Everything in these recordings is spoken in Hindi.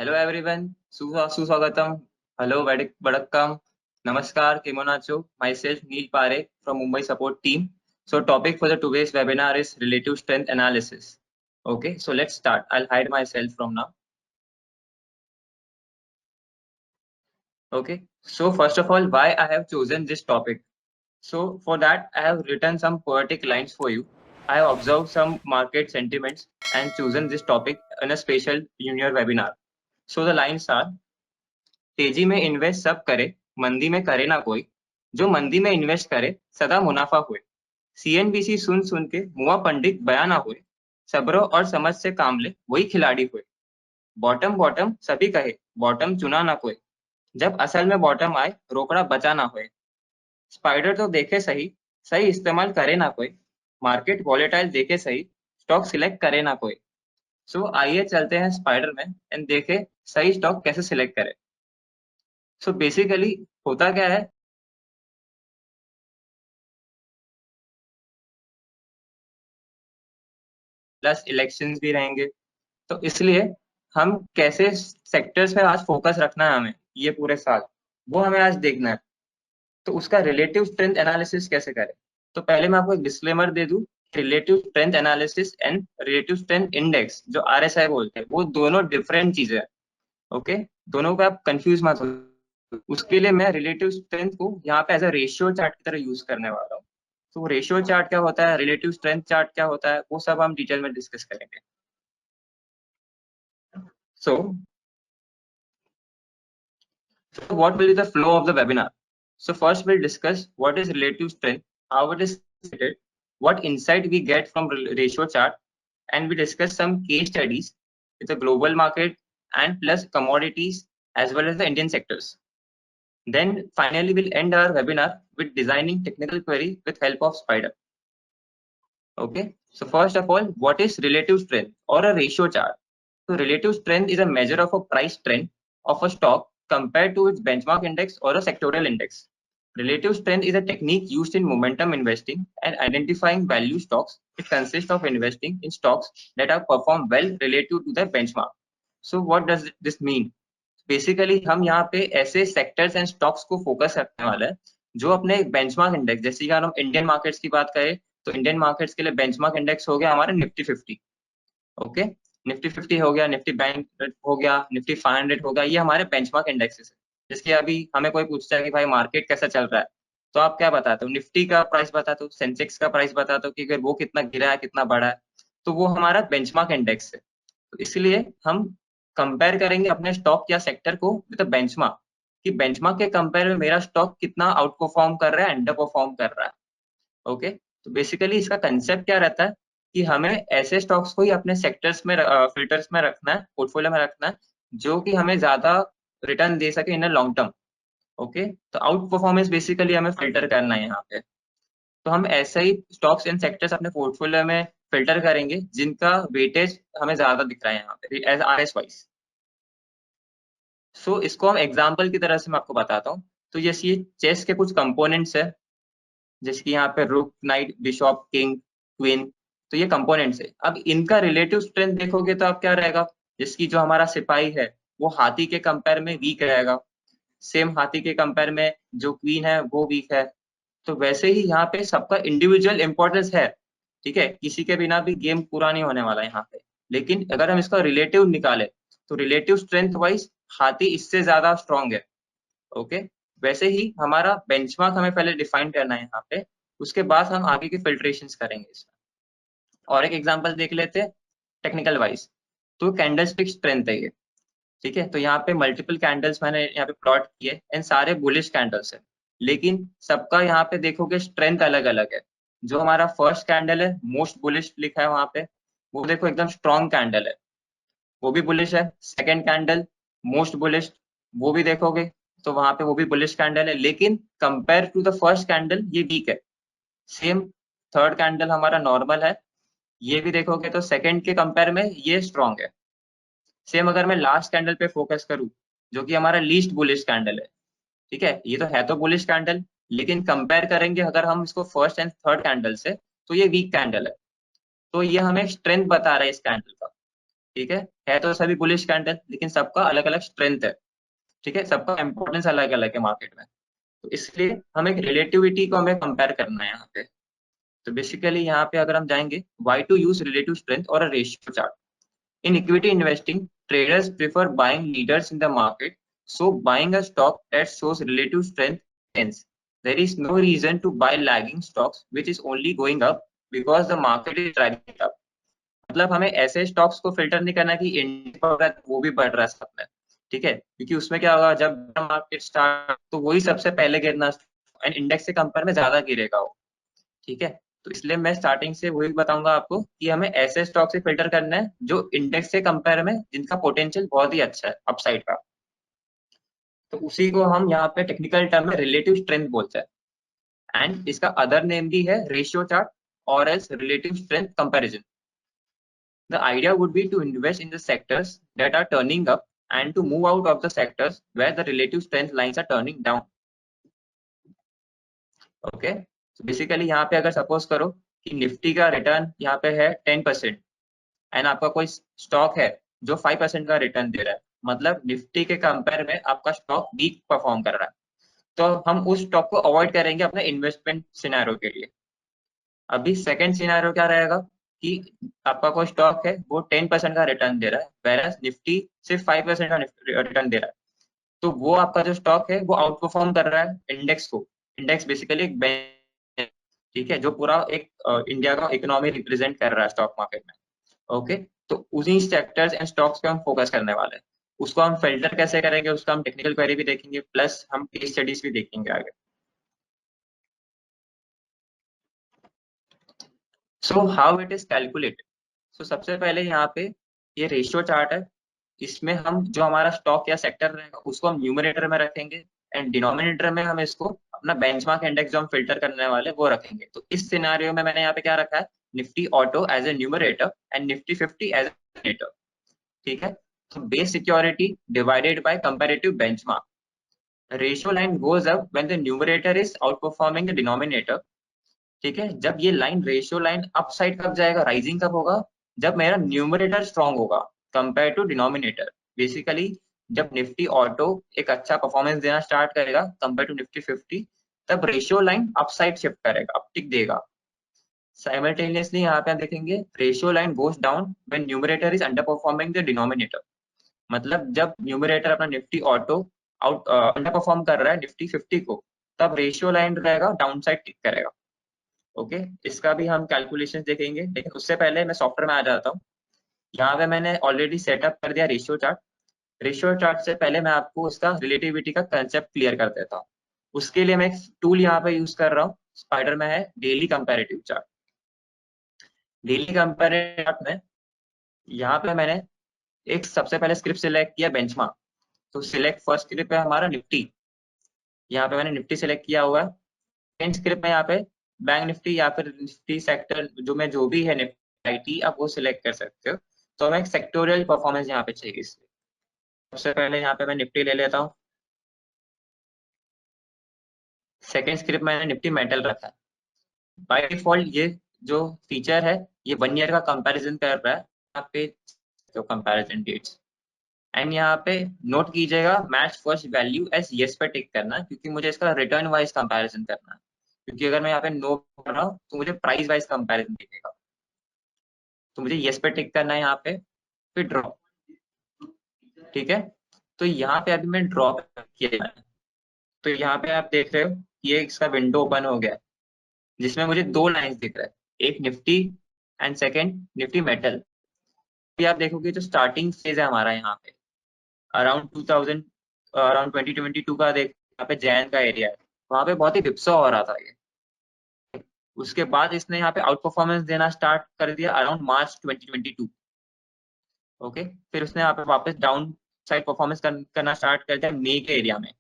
Hello everyone, Suswagatam, hello Vadakkam, Namaskar, Kemonacho, myself Neil Pare from Mumbai support team. So topic for the today's webinar is relative strength analysis. Okay, so let's start. I'll hide myself from now. Okay, so first of all, why I have chosen this topic? So for that, I have written some poetic lines for you. I have observed some market sentiments and chosen this topic in a special junior webinar. So the lines are, तेजी में इन्वेस्ट सब करे, मंदी में करे ना कोई, जो मंदी में इन्वेस्ट करे सदा मुनाफा हुए, सीएनबीसी सुन सुन के मुआ पंडित बया ना हुए, सब्र और समझ से काम ले वही खिलाड़ी हुए, बॉटम बॉटम सभी कहे बॉटम चुना ना कोई, जब असल में बॉटम आए रोकड़ा बचा ना हुए, स्पाइडर तो देखे सही, सही इस्तेमाल करे ना कोई, मार्केट वॉलेटाइल देखे सही, स्टॉक सिलेक्ट करे ना कोई। सो आइए चलते हैं स्पाइडर में एंड देखे सही स्टॉक कैसे सिलेक्ट करें। सो बेसिकली होता क्या है, प्लस इलेक्शंस भी रहेंगे, तो इसलिए हम कैसे सेक्टर्स में आज फोकस रखना है हमें ये पूरे साल, वो हमें आज देखना है। तो उसका रिलेटिव स्ट्रेंथ एनालिसिस कैसे करें? तो पहले मैं आपको एक डिस्क्लेमर दे दूं, relative strength analysis and relative strength index जो आरएसआई बोलते हैं वो दोनों डिफरेंट चीजें हैं। ओके, दोनों को आप कंफ्यूज मत हो। उसके लिए मैं रिलेटिव स्ट्रेंथ को यहाँ पे एज अ रेशियो चार्ट की तरह यूज करने वाला हूँ। तो रेशियो चार्ट क्या होता है, रिलेटिव स्ट्रेंथ चार्ट क्या होता है, वो सब हम डिटेल में डिस्कस करेंगे। सो what will be the flow of the webinar? So first we'll discuss what is relative strength, how it is created, what insight we get from ratio chart, and we discuss some case studies with the global market and plus commodities as well as the Indian sectors. Then finally we'll end our webinar with designing technical query with help of Spider. Okay, so first of all, what is relative strength or a ratio chart? So relative strength is a measure of a price trend of a stock compared to its benchmark index or a sectorial index. Relative strength is a technique used in momentum investing and identifying value stocks. It consists of investing in stocks that have performed well relative to their benchmark. So what does this mean? Basically हम यहाँ पे ऐसे सेक्टर्स एंड स्टॉक्स को फोकस रखने वाले हैं जो अपने बेंचमार्क इंडेक्स, जैसे कि अगर हम इंडियन मार्केट्स की बात करें तो इंडियन मार्केट्स के लिए बेंचमार्क इंडेक्स हो गया हमारा निफ्टी 50। ओके, निफ्टी 50 हो गया, निफ्टी बैंक हो गया, निफ्टी 500 हो गया, ये हमारे बेंचमार्क इंडेक्सेस है। जिसके अभी हमें कोई पूछता है कि भाई मार्केट कैसा चल रहा है, तो आप क्या बताते हो, निफ्टी का प्राइस बताते हो, सेंसेक्स का प्राइस बताते हो कि अगर वो कितना गिरा है कितना बढ़ा है, तो वो हमारा बेंचमार्क इंडेक्स है। तो इसलिए हम कंपेयर करेंगे अपने स्टॉक या सेक्टर को विद बेंचमार्क, कि बेंचमार्क के कंपेयर में मेरा स्टॉक कितना आउट परफॉर्म कर रहा है, अंडर परफॉर्म कर रहा है। ओके, तो बेसिकली इसका कंसेप्ट क्या रहता है कि हमें ऐसे स्टॉक्स को ही अपने सेक्टर्स में फिल्टर्स में रखना है, पोर्टफोलियो में रखना है, जो कि हमें ज्यादा रिटर्न दे सके इन लॉन्ग टर्म। ओके, तो आउट परफॉर्मेंस बेसिकली हमें फिल्टर करना है यहाँ पे। तो हम ऐसे ही स्टॉक्स एंड सेक्टर्स अपने पोर्टफोलियो में फिल्टर करेंगे जिनका वेटेज हमें ज्यादा दिख रहा है यहाँ पे एज आरएस वाइज। सो इसको हम एग्जाम्पल की तरह से मैं आपको बताता हूँ। तो जैसे ये चेस के कुछ कंपोनेंट्स है, जैसे कि यहाँ पे रुक, नाइट, बिशॉप, किंग, क्वीन, तो ये कंपोनेंट्स है। अब इनका रिलेटिव स्ट्रेंथ देखोगे तो अब क्या रहेगा, जिसकी जो हमारा सिपाही है वो हाथी के कंपेयर में वीक रहेगा, सेम हाथी के कंपेयर में जो क्वीन है वो वीक है। तो वैसे ही यहाँ पे सबका इंडिविजुअल इंपॉर्टेंस है, ठीक है, किसी के बिना भी गेम पूरा नहीं होने वाला यहाँ पे। लेकिन अगर हम इसका रिलेटिव निकाले तो रिलेटिव स्ट्रेंथ वाइज हाथी इससे ज्यादा स्ट्रॉन्ग है। ओके, वैसे ही हमारा बेंचमार्क हमें पहले डिफाइन करना है यहाँ पे, उसके बाद हम आगे के फिल्ट्रेशंस करेंगे इसमें। और एक एग्जांपल देख लेते हैं टेक्निकल वाइज। तो कैंडल स्टिक स्ट्रेंथ है ये, ठीक है, तो यहाँ पे मल्टीपल कैंडल्स मैंने यहाँ पे प्लॉट किए एंड सारे बुलिश कैंडल्स है, लेकिन सबका यहाँ पे देखोगे स्ट्रेंथ अलग अलग है। जो हमारा फर्स्ट कैंडल है मोस्ट बुलिश लिखा है वहां पे, वो देखो एकदम स्ट्रॉन्ग कैंडल है, वो भी बुलिश है। सेकंड कैंडल मोस्ट बुलिश, वो भी देखोगे तो वहां पे वो भी बुलिश कैंडल है, लेकिन compare to the first candle ये वीक है। सेम थर्ड कैंडल हमारा नॉर्मल है, ये भी देखोगे तो सेकंड के कंपेयर में ये स्ट्रॉन्ग है। सेम अगर मैं लास्ट कैंडल पे फोकस करूं जो कि हमारा लीस्ट बुलिश कैंडल है, ठीक है, ये तो है तो बुलिश कैंडल, लेकिन कंपेयर करेंगे अगर हम इसको फर्स्ट एंड थर्ड कैंडल से तो ये वीक कैंडल है। तो ये हमें स्ट्रेंथ बता रहा है इस कैंडल का, ठीक है। है तो सभी बुलिश कैंडल, लेकिन सबका अलग अलग स्ट्रेंथ है, ठीक है, सबका इंपॉर्टेंस अलग अलग है मार्केट में। तो इसलिए हमें रिलेटिविटी को हमें कंपेयर करना है यहाँ पे। तो बेसिकली यहाँ पे अगर हम जाएंगे, why to use relative strength और a ratio chart in equity investing, traders prefer buying leaders in the market, so buying a stock that shows relative strength ends. There is no reason to buy lagging stocks which is only going up because the market is dragging it up. मतलब हमें ऐसे स्टॉक्स को फिल्टर नहीं करना कि इंडेक्स बढ़ रहा है तो वो भी बढ़ रहा है साथ में, ठीक है, क्योंकि उसमें क्या होगा, जब मार्केट स्टार्ट तो वही सबसे पहले गिरना, एंड इंडेक्स से कंपेयर में ज्यादा गिरेगा वो, ठीक है। तो इसलिए मैं स्टार्टिंग से वही बताऊंगा आपको कि हमें ऐसे स्टॉक से फिल्टर करना है जो इंडेक्स से कंपेयर में जिनका पोटेंशियल बहुत ही अच्छा है अपसाइड का। तो उसी को हम यहाँ पे टेक्निकल टर्म में रिलेटिव स्ट्रेंथ बोलते हैं, एंड इसका अदर नेम भी है रेशियो चार्ट और else relative strength comparison. The idea would be to invest in the sectors that are turning up and to move out of the sectors where the relative strength lines are turning down. Okay, तो बेसिकली यहाँ पे अगर सपोज करो कि निफ्टी का रिटर्न यहाँ पे है 10%, एंड आपका कोई स्टॉक है जो 5% का रिटर्न दे रहा है, मतलब निफ्टी के कंपेयर में आपका स्टॉक वीक परफॉर्म कर रहा है, तो हम उस स्टॉक को अवॉइड करेंगे अपने इन्वेस्टमेंट सिनेरियो के लिए। अभी सेकंड सिनेरियो क्या रहेगा कि आपका कोई स्टॉक है वो 10% का रिटर्न दे रहा है, whereas निफ्टी सिर्फ 5% का रिटर्न दे रहा है, तो वो आपका जो स्टॉक है वो आउट परफॉर्म कर रहा है इंडेक्स को। इंडेक्स बेसिकली एक बैंक, ठीक है, जो पूरा एक इंडिया का इकोनॉमी रिप्रेजेंट कर रहा है स्टॉक मार्केट में। ओके, तो उन्हीं सेक्टर्स एंड स्टॉक्स पे हम फोकस करने वाले हैं। उसको हम फिल्टर कैसे करेंगे, उसका हम टेक्निकल क्वेरी भी देखेंगे, प्लस हम केस स्टडीज भी देखेंगे आगे। So how it is calculated. So सबसे पहले यहाँ पे ये रेशियो चार्ट है, इसमें हम जो हमारा स्टॉक या सेक्टर रहेगा उसको हम न्यूमरेटर में रखेंगे, एंड डिनोमिनेटर में हम इसको अपना बेंचमार्क इंडेक्स जो हम फिल्टर करने वाले वो रखेंगे। तो इस सिनारियो में मैंने यहाँ पे क्या रखा है, Nifty Auto as a numerator and Nifty 50 as a denominator, ठीक है। तो base security divided by comparative benchmark, ratio line goes up when the numerator is outperforming the denominator, ठीक है। जब ये line ratio line up side कब जाएगा, राइजिंग कब होगा, जब मेरा न्यूमरेटर स्ट्रांग होगा कंपेयर टू डिनोमिनेटर। बेसिकली जब निफ्टी ऑटो एक अच्छा परफॉर्मेंस देना स्टार्ट करेगा कंपेयर टू निफ्टी 50, तब ratio line up side shift करेगा, अपटिक देगा। साइमल्टेनियसली यहाँ पे हम देखेंगे ratio line goes down when numerator is under performing the denominator, मतलब जब न्यूमरेटर अपना Nifty auto out under perform कर रहा है निफ्टी 50 को, तब रेशियो लाइन रहेगा डाउन साइड टिक करेगा। ओके, इसका भी हम कैलकुलेशंस देखेंगे, लेकिन उससे पहले मैं सॉफ्टवेयर में आ जाता हूँ। यहाँ पे मैंने ऑलरेडी सेटअप कर दिया रेशियो चार्ट। रेशियो चार्ट से पहले मैं आपको इसका रिलेटिविटी का कंसेप्ट क्लियर कर देता हूँ। उसके लिए मैं एक टूल यहाँ पे यूज कर रहा हूँ, स्पाइडर में है daily comparative chart. Daily comparative chart में यहाँ पे मैंने एक सबसे पहले स्क्रिप्ट सिलेक्ट किया बेंचमार्क। तो सिलेक्ट फर्स्ट स्क्रिप्ट है हमारा निफ्टी, यहाँ पे मैंने निफ्टी सिलेक्ट किया हुआ है। सेकंड स्क्रिप्ट में यहाँ पे बैंक निफ्टी या फिर निफ्टी सेक्टर जो में जो भी है निफ्टी आईटी, आप वो सिलेक्ट कर सकते हो। तो हमें एक सेक्टोरियल परफॉर्मेंस यहाँ पे चाहिए इसलिए सबसे पहले यहाँ पे मैं निफ्टी ले लेता हूँ। सेकंड स्क्रिप्ट मैंने निफ्टी मेटल रखा है। बाय डिफॉल्ट ये जो फीचर है ये 1 ईयर का कंपैरिजन कर रहा है यहाँ पे, जो कंपैरिजन डेट्स, एंड यहाँ पे नोट कीजिएगा match first value S yes पे टिक करना है, क्योंकि मुझे इसका रिटर्न वाइज कंपैरिजन करना है। क्योंकि अगर मैं यहाँ पे नो कर रहा हूँ तो मुझे प्राइस वाइज कंपैरिजन दिखेगा, तो मुझे यस पे टिक करना है यहाँ पे, फिर ड्रॉप, ठीक है। तो यहाँ पे अभी मैं ड्रॉप किया है, तो यहाँ पे आप देख रहे हो ये इसका विंडो ओपन हो गया है, जिसमें मुझे दो लाइंस दिख रहा है, एक Nifty and second Nifty metal. भी आप देखोगे जो स्टार्टिंग फेज है हमारा यहाँ पे अराउंड 2000 अराउंड 2022 का देख, यहाँ पे जैन का एरिया है, वहाँ पे बहुत ही विप्सा हो रहा था ये। उसके बाद इसने यहाँ पे आउट परफॉर्मेंस देना स्टार्ट कर दिया अराउंड मार्च 2022। ओके, फिर उसने यहाँ पे वापस डाउन साइड परफॉर्मेंस करना स्टार्ट कर दिया मई के एरिया में।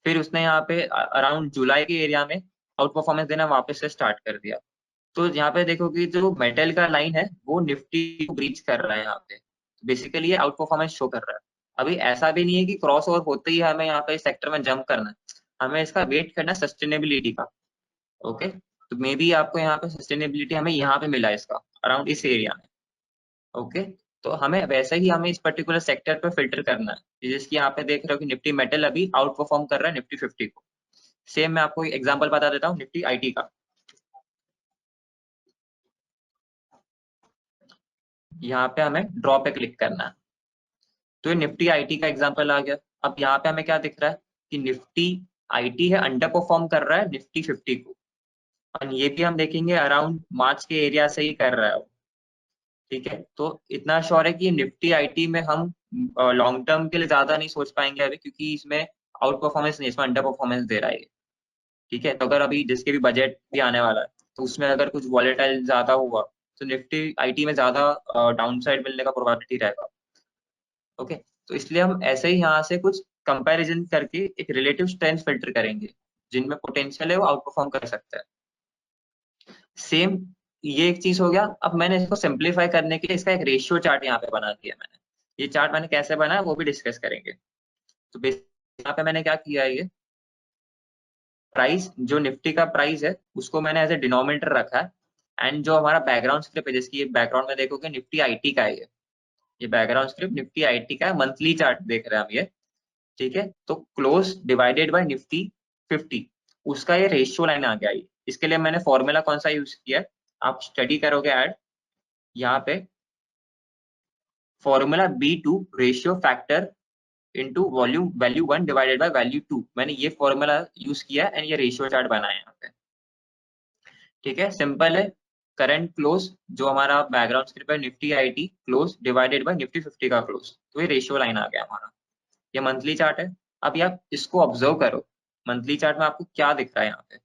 फिर उसने यहाँ पे अराउंड जुलाई के एरिया में आउट परफॉर्मेंस देना वापस से स्टार्ट कर दिया। तो यहाँ पे देखो कि जो मेटल का लाइन है वो निफ्टी को ब्रीच कर रहा है यहाँ पे, बेसिकली ये आउट परफॉर्मेंस शो कर रहा है। अभी ऐसा भी नहीं है कि क्रॉस ओवर होते ही हमें यहाँ पे इस सेक्टर में जंप करना है, हमें इसका वेट करना है सस्टेनेबिलिटी का। ओके, तो मे बी आपको यहाँ पे सस्टेनेबिलिटी हमें यहाँ पे मिला है इसका अराउंड इस एरिया में। ओके, तो हमें वैसे ही हमें इस पर्टिकुलर सेक्टर पे फिल्टर करना है, जिसकी यहाँ पे देख रहे हो कि निफ्टी मेटल अभी आउट परफॉर्म कर रहा है निफ्टी 50 को। सेम मैं आपको एग्जांपल बता देता हूँ निफ्टी आईटी का। यहाँ पे हमें ड्रॉ पे क्लिक करना है, तो ये निफ्टी आईटी का एग्जांपल आ गया। अब यहाँ पे हमें क्या दिख रहा है कि निफ्टी आईटी है अंडर परफॉर्म कर रहा है निफ्टी 50 को, और ये भी हम देखेंगे अराउंड मार्च के एरिया से ही कर रहा है वो। ठीक है, तो इतना श्योर है कि निफ्टी आईटी में हम लॉन्ग टर्म के लिए ज्यादा नहीं सोच पाएंगे अभी, क्योंकि इसमें आउट परफॉर्मेंस नहीं, इसमें अंडर परफॉर्मेंस दे रहा है ये। ठीक है, तो अगर अभी जिसके भी बजट भी आने वाला है, तो उसमें अगर कुछ वॉलेटाइल ज्यादा हुआ तो निफ्टी आईटी में ज्यादा डाउन साइड मिलने का प्रोबेबिलिटी रहेगा। ओके, तो इसलिए हम ऐसे ही यहाँ से कुछ कंपैरिजन करके एक रिलेटिव स्ट्रेंथ फिल्टर करेंगे, जिनमें पोटेंशियल है वो आउट परफॉर्म कर सकता है। सेम ये एक चीज हो गया। अब मैंने इसको सिंप्लीफाई करने के लिए इसका एक रेशियो चार्ट यहाँ पे बना दिया मैंने। ये चार्ट मैंने कैसे बनाया वो भी डिस्कस करेंगे। तो बेसिकली यहाँ पे मैंने क्या किया है, ये प्राइस जो निफ्टी का प्राइस है उसको मैंने एज ए डिनोमिनेटर रखा है, एंड जो हमारा बैकग्राउंड स्क्रिप्ट है, जिसकी बैकग्राउंड में देखोगे निफ्टी आईटी का है ये बैकग्राउंड स्क्रिप्ट निफ्टी आईटी का है, मंथली चार्ट देख रहे हैं हम ये। ठीक है, तो क्लोज डिवाइडेड बाय निफ्टी 50, उसका ये रेशियो लाइन आ गया। इसके लिए मैंने फॉर्मूला कौन सा यूज किया है, आप स्टडी करोगे ऐड यहाँ पे, formula B2 ratio factor into volume value 1 divided by value 2, मैंने ये फॉर्मूला यूज किया एंड ये रेशियो चार्ट बनाया यहाँ पे। ठीक है, सिंपल है। करंट क्लोज जो हमारा बैकग्राउंड स्क्रिप्ट है Nifty IT close divided by Nifty 50 का क्लोज, तो ये रेशियो लाइन आ गया हमारा। ये मंथली चार्ट है। अभी आप इसको ऑब्जर्व करो, मंथली चार्ट में आपको क्या दिख रहा है यहाँ पे।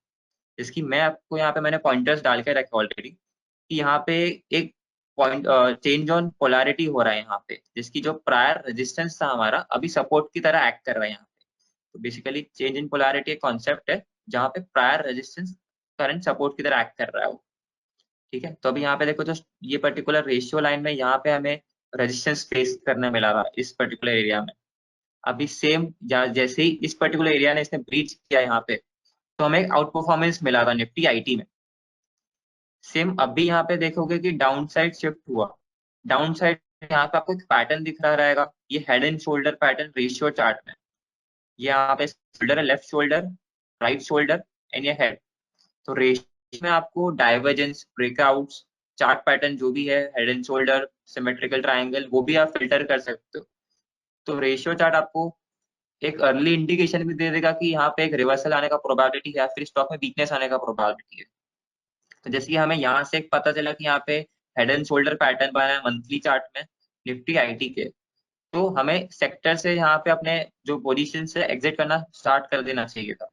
इसकी मैं आपको यहाँ पे मैंने पॉइंटर्स डाल के रखे ऑलरेडी, कि यहाँ पे एक पॉइंट चेंज ऑन पोलैरिटी हो रहा है यहाँ पे, जिसकी जो प्रायर रेजिस्टेंस था हमारा अभी सपोर्ट की तरह एक्ट कर रहा है यहाँ पे। तो बेसिकली चेंज इन पोलैरिटी एक कॉन्सेप्ट है जहाँ पे प्रायर रेजिस्टेंस करंट सपोर्ट की तरह एक्ट कर रहा है वो। ठीक है, तो अभी यहाँ पे देखो, जो ये पर्टिकुलर रेशियो लाइन में यहाँ पे हमें रेजिस्टेंस फेस करने मिला था इस पर्टिकुलर एरिया में। अभी सेम जैसे ही इस पर्टिकुलर एरिया ने इसने ब्रीच किया यहाँ पे, तो हमें आउट परफॉर्मेंस मिला था निफ्टी आईटी में। सेम अभी यहाँ पे देखोगे कि डाउन साइड शिफ्ट हुआ। डाउन साइड यहाँ पे आपको एक पैटर्न दिख रहा रहेगा, ये head and shoulder pattern ratio chart में। ये यहाँ पे शोल्डर है, left shoulder, right shoulder and ये हेड। तो रेशियो में आपको डाइवर्जेंस, ब्रेकआउट्स, चार्ट पैटर्न जो भी है, head and shoulder, symmetrical triangle, वो भी आप फिल्टर कर सकते हो। तो रेशियो चार्ट आपको एक अर्ली इंडिकेशन भी दे देगा कि यहाँ पे एक रिवर्सल आने का प्रोबेबिलिटी है या फिर स्टॉक में वीकनेस आने का प्रोबेबिलिटी है। तो जैसे कि हमें यहाँ से एक पता चला कि यहाँ पे हेड एंड शोल्डर पैटर्न बना है मंथली चार्ट में निफ्टी आईटी के, तो हमें सेक्टर से यहाँ पे अपने जो पोजीशन से एग्जिट करना स्टार्ट कर देना चाहिए था।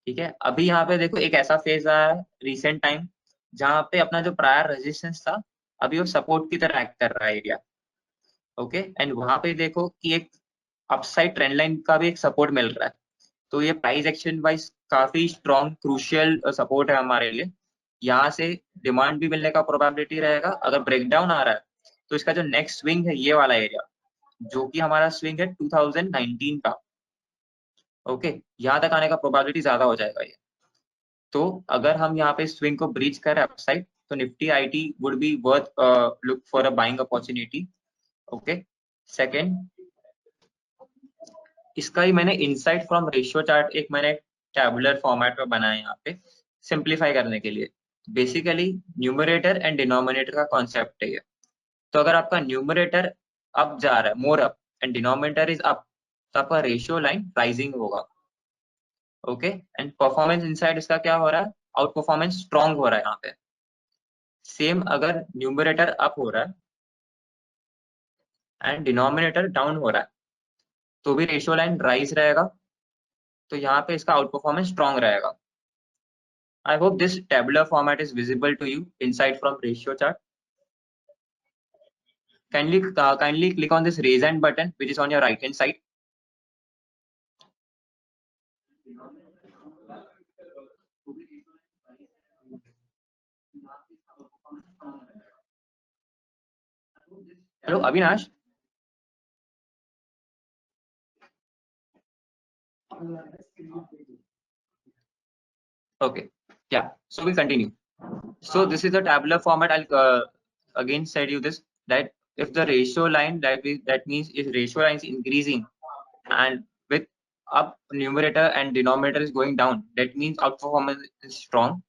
ठीक है, अभी यहाँ पे देखो एक ऐसा फेज आया है रिसेंट टाइम, जहाँ पे अपना जो प्रायर रेजिस्टेंस था अभी वो सपोर्ट की तरह एक्ट कर रहा है एरिया। ओके, एंड वहां पे देखो कि एक अपसाइड ट्रेंड लाइन का भी एक सपोर्ट मिल रहा है। तो ये प्राइस एक्शन वाइज काफी स्ट्रॉन्ग क्रूशियल सपोर्ट है हमारे लिए। यहाँ से डिमांड भी मिलने का प्रोबेबिलिटी रहेगा। अगर ब्रेकडाउन आ रहा है तो इसका जो नेक्स्ट स्विंग है ये वाला एरिया, जो कि हमारा स्विंग है 2019 का। ओके, यहाँ तक आने का प्रोबेबिलिटी ज्यादा हो जाएगा ये। तो अगर हम यहाँ पे स्विंग को ब्रीच करें अपसाइड, तो Nifty IT would be worth look for a buying opportunity. Okay, second, इसका ही मैंने इनसाइट फ्रॉम रेशियो चार्ट एक मैंने टैबुलर फॉर्मेट में बनाया यहाँ पे सिंप्लीफाई करने के लिए। बेसिकली न्यूमरेटर एंड डिनोमिनेटर का कॉन्सेप्ट है ये। तो अगर आपका न्यूमरेटर अप जा रहा है, मोर up, and denominator is up, तो आपका रेशियो लाइन राइजिंग होगा। ओके, एंड परफॉर्मेंस इनसाइड इसका क्या हो रहा है, आउट परफॉर्मेंस स्ट्रॉन्ग हो रहा है यहाँ पे। सेम अगर न्यूमरेटर अप हो रहा है एंड डिनोमिनेटर डाउन हो रहा है, तो भी रेशियो लाइन राइज रहेगा। तो यहाँ पे इसका आउट परफॉर्मेंस स्ट्रॉन्ग रहेगा। I hope this tabular format is visible to you inside from ratio chart. Kindly click on this raise hand button, which is on your right hand side. Hello, Avinash. Okay, yeah. So we'll continue. So this is the tabular format. I'll again said you this, that if the ratio line that means if ratio line is increasing and with up numerator and denominator is going down, that means outperformance is strong.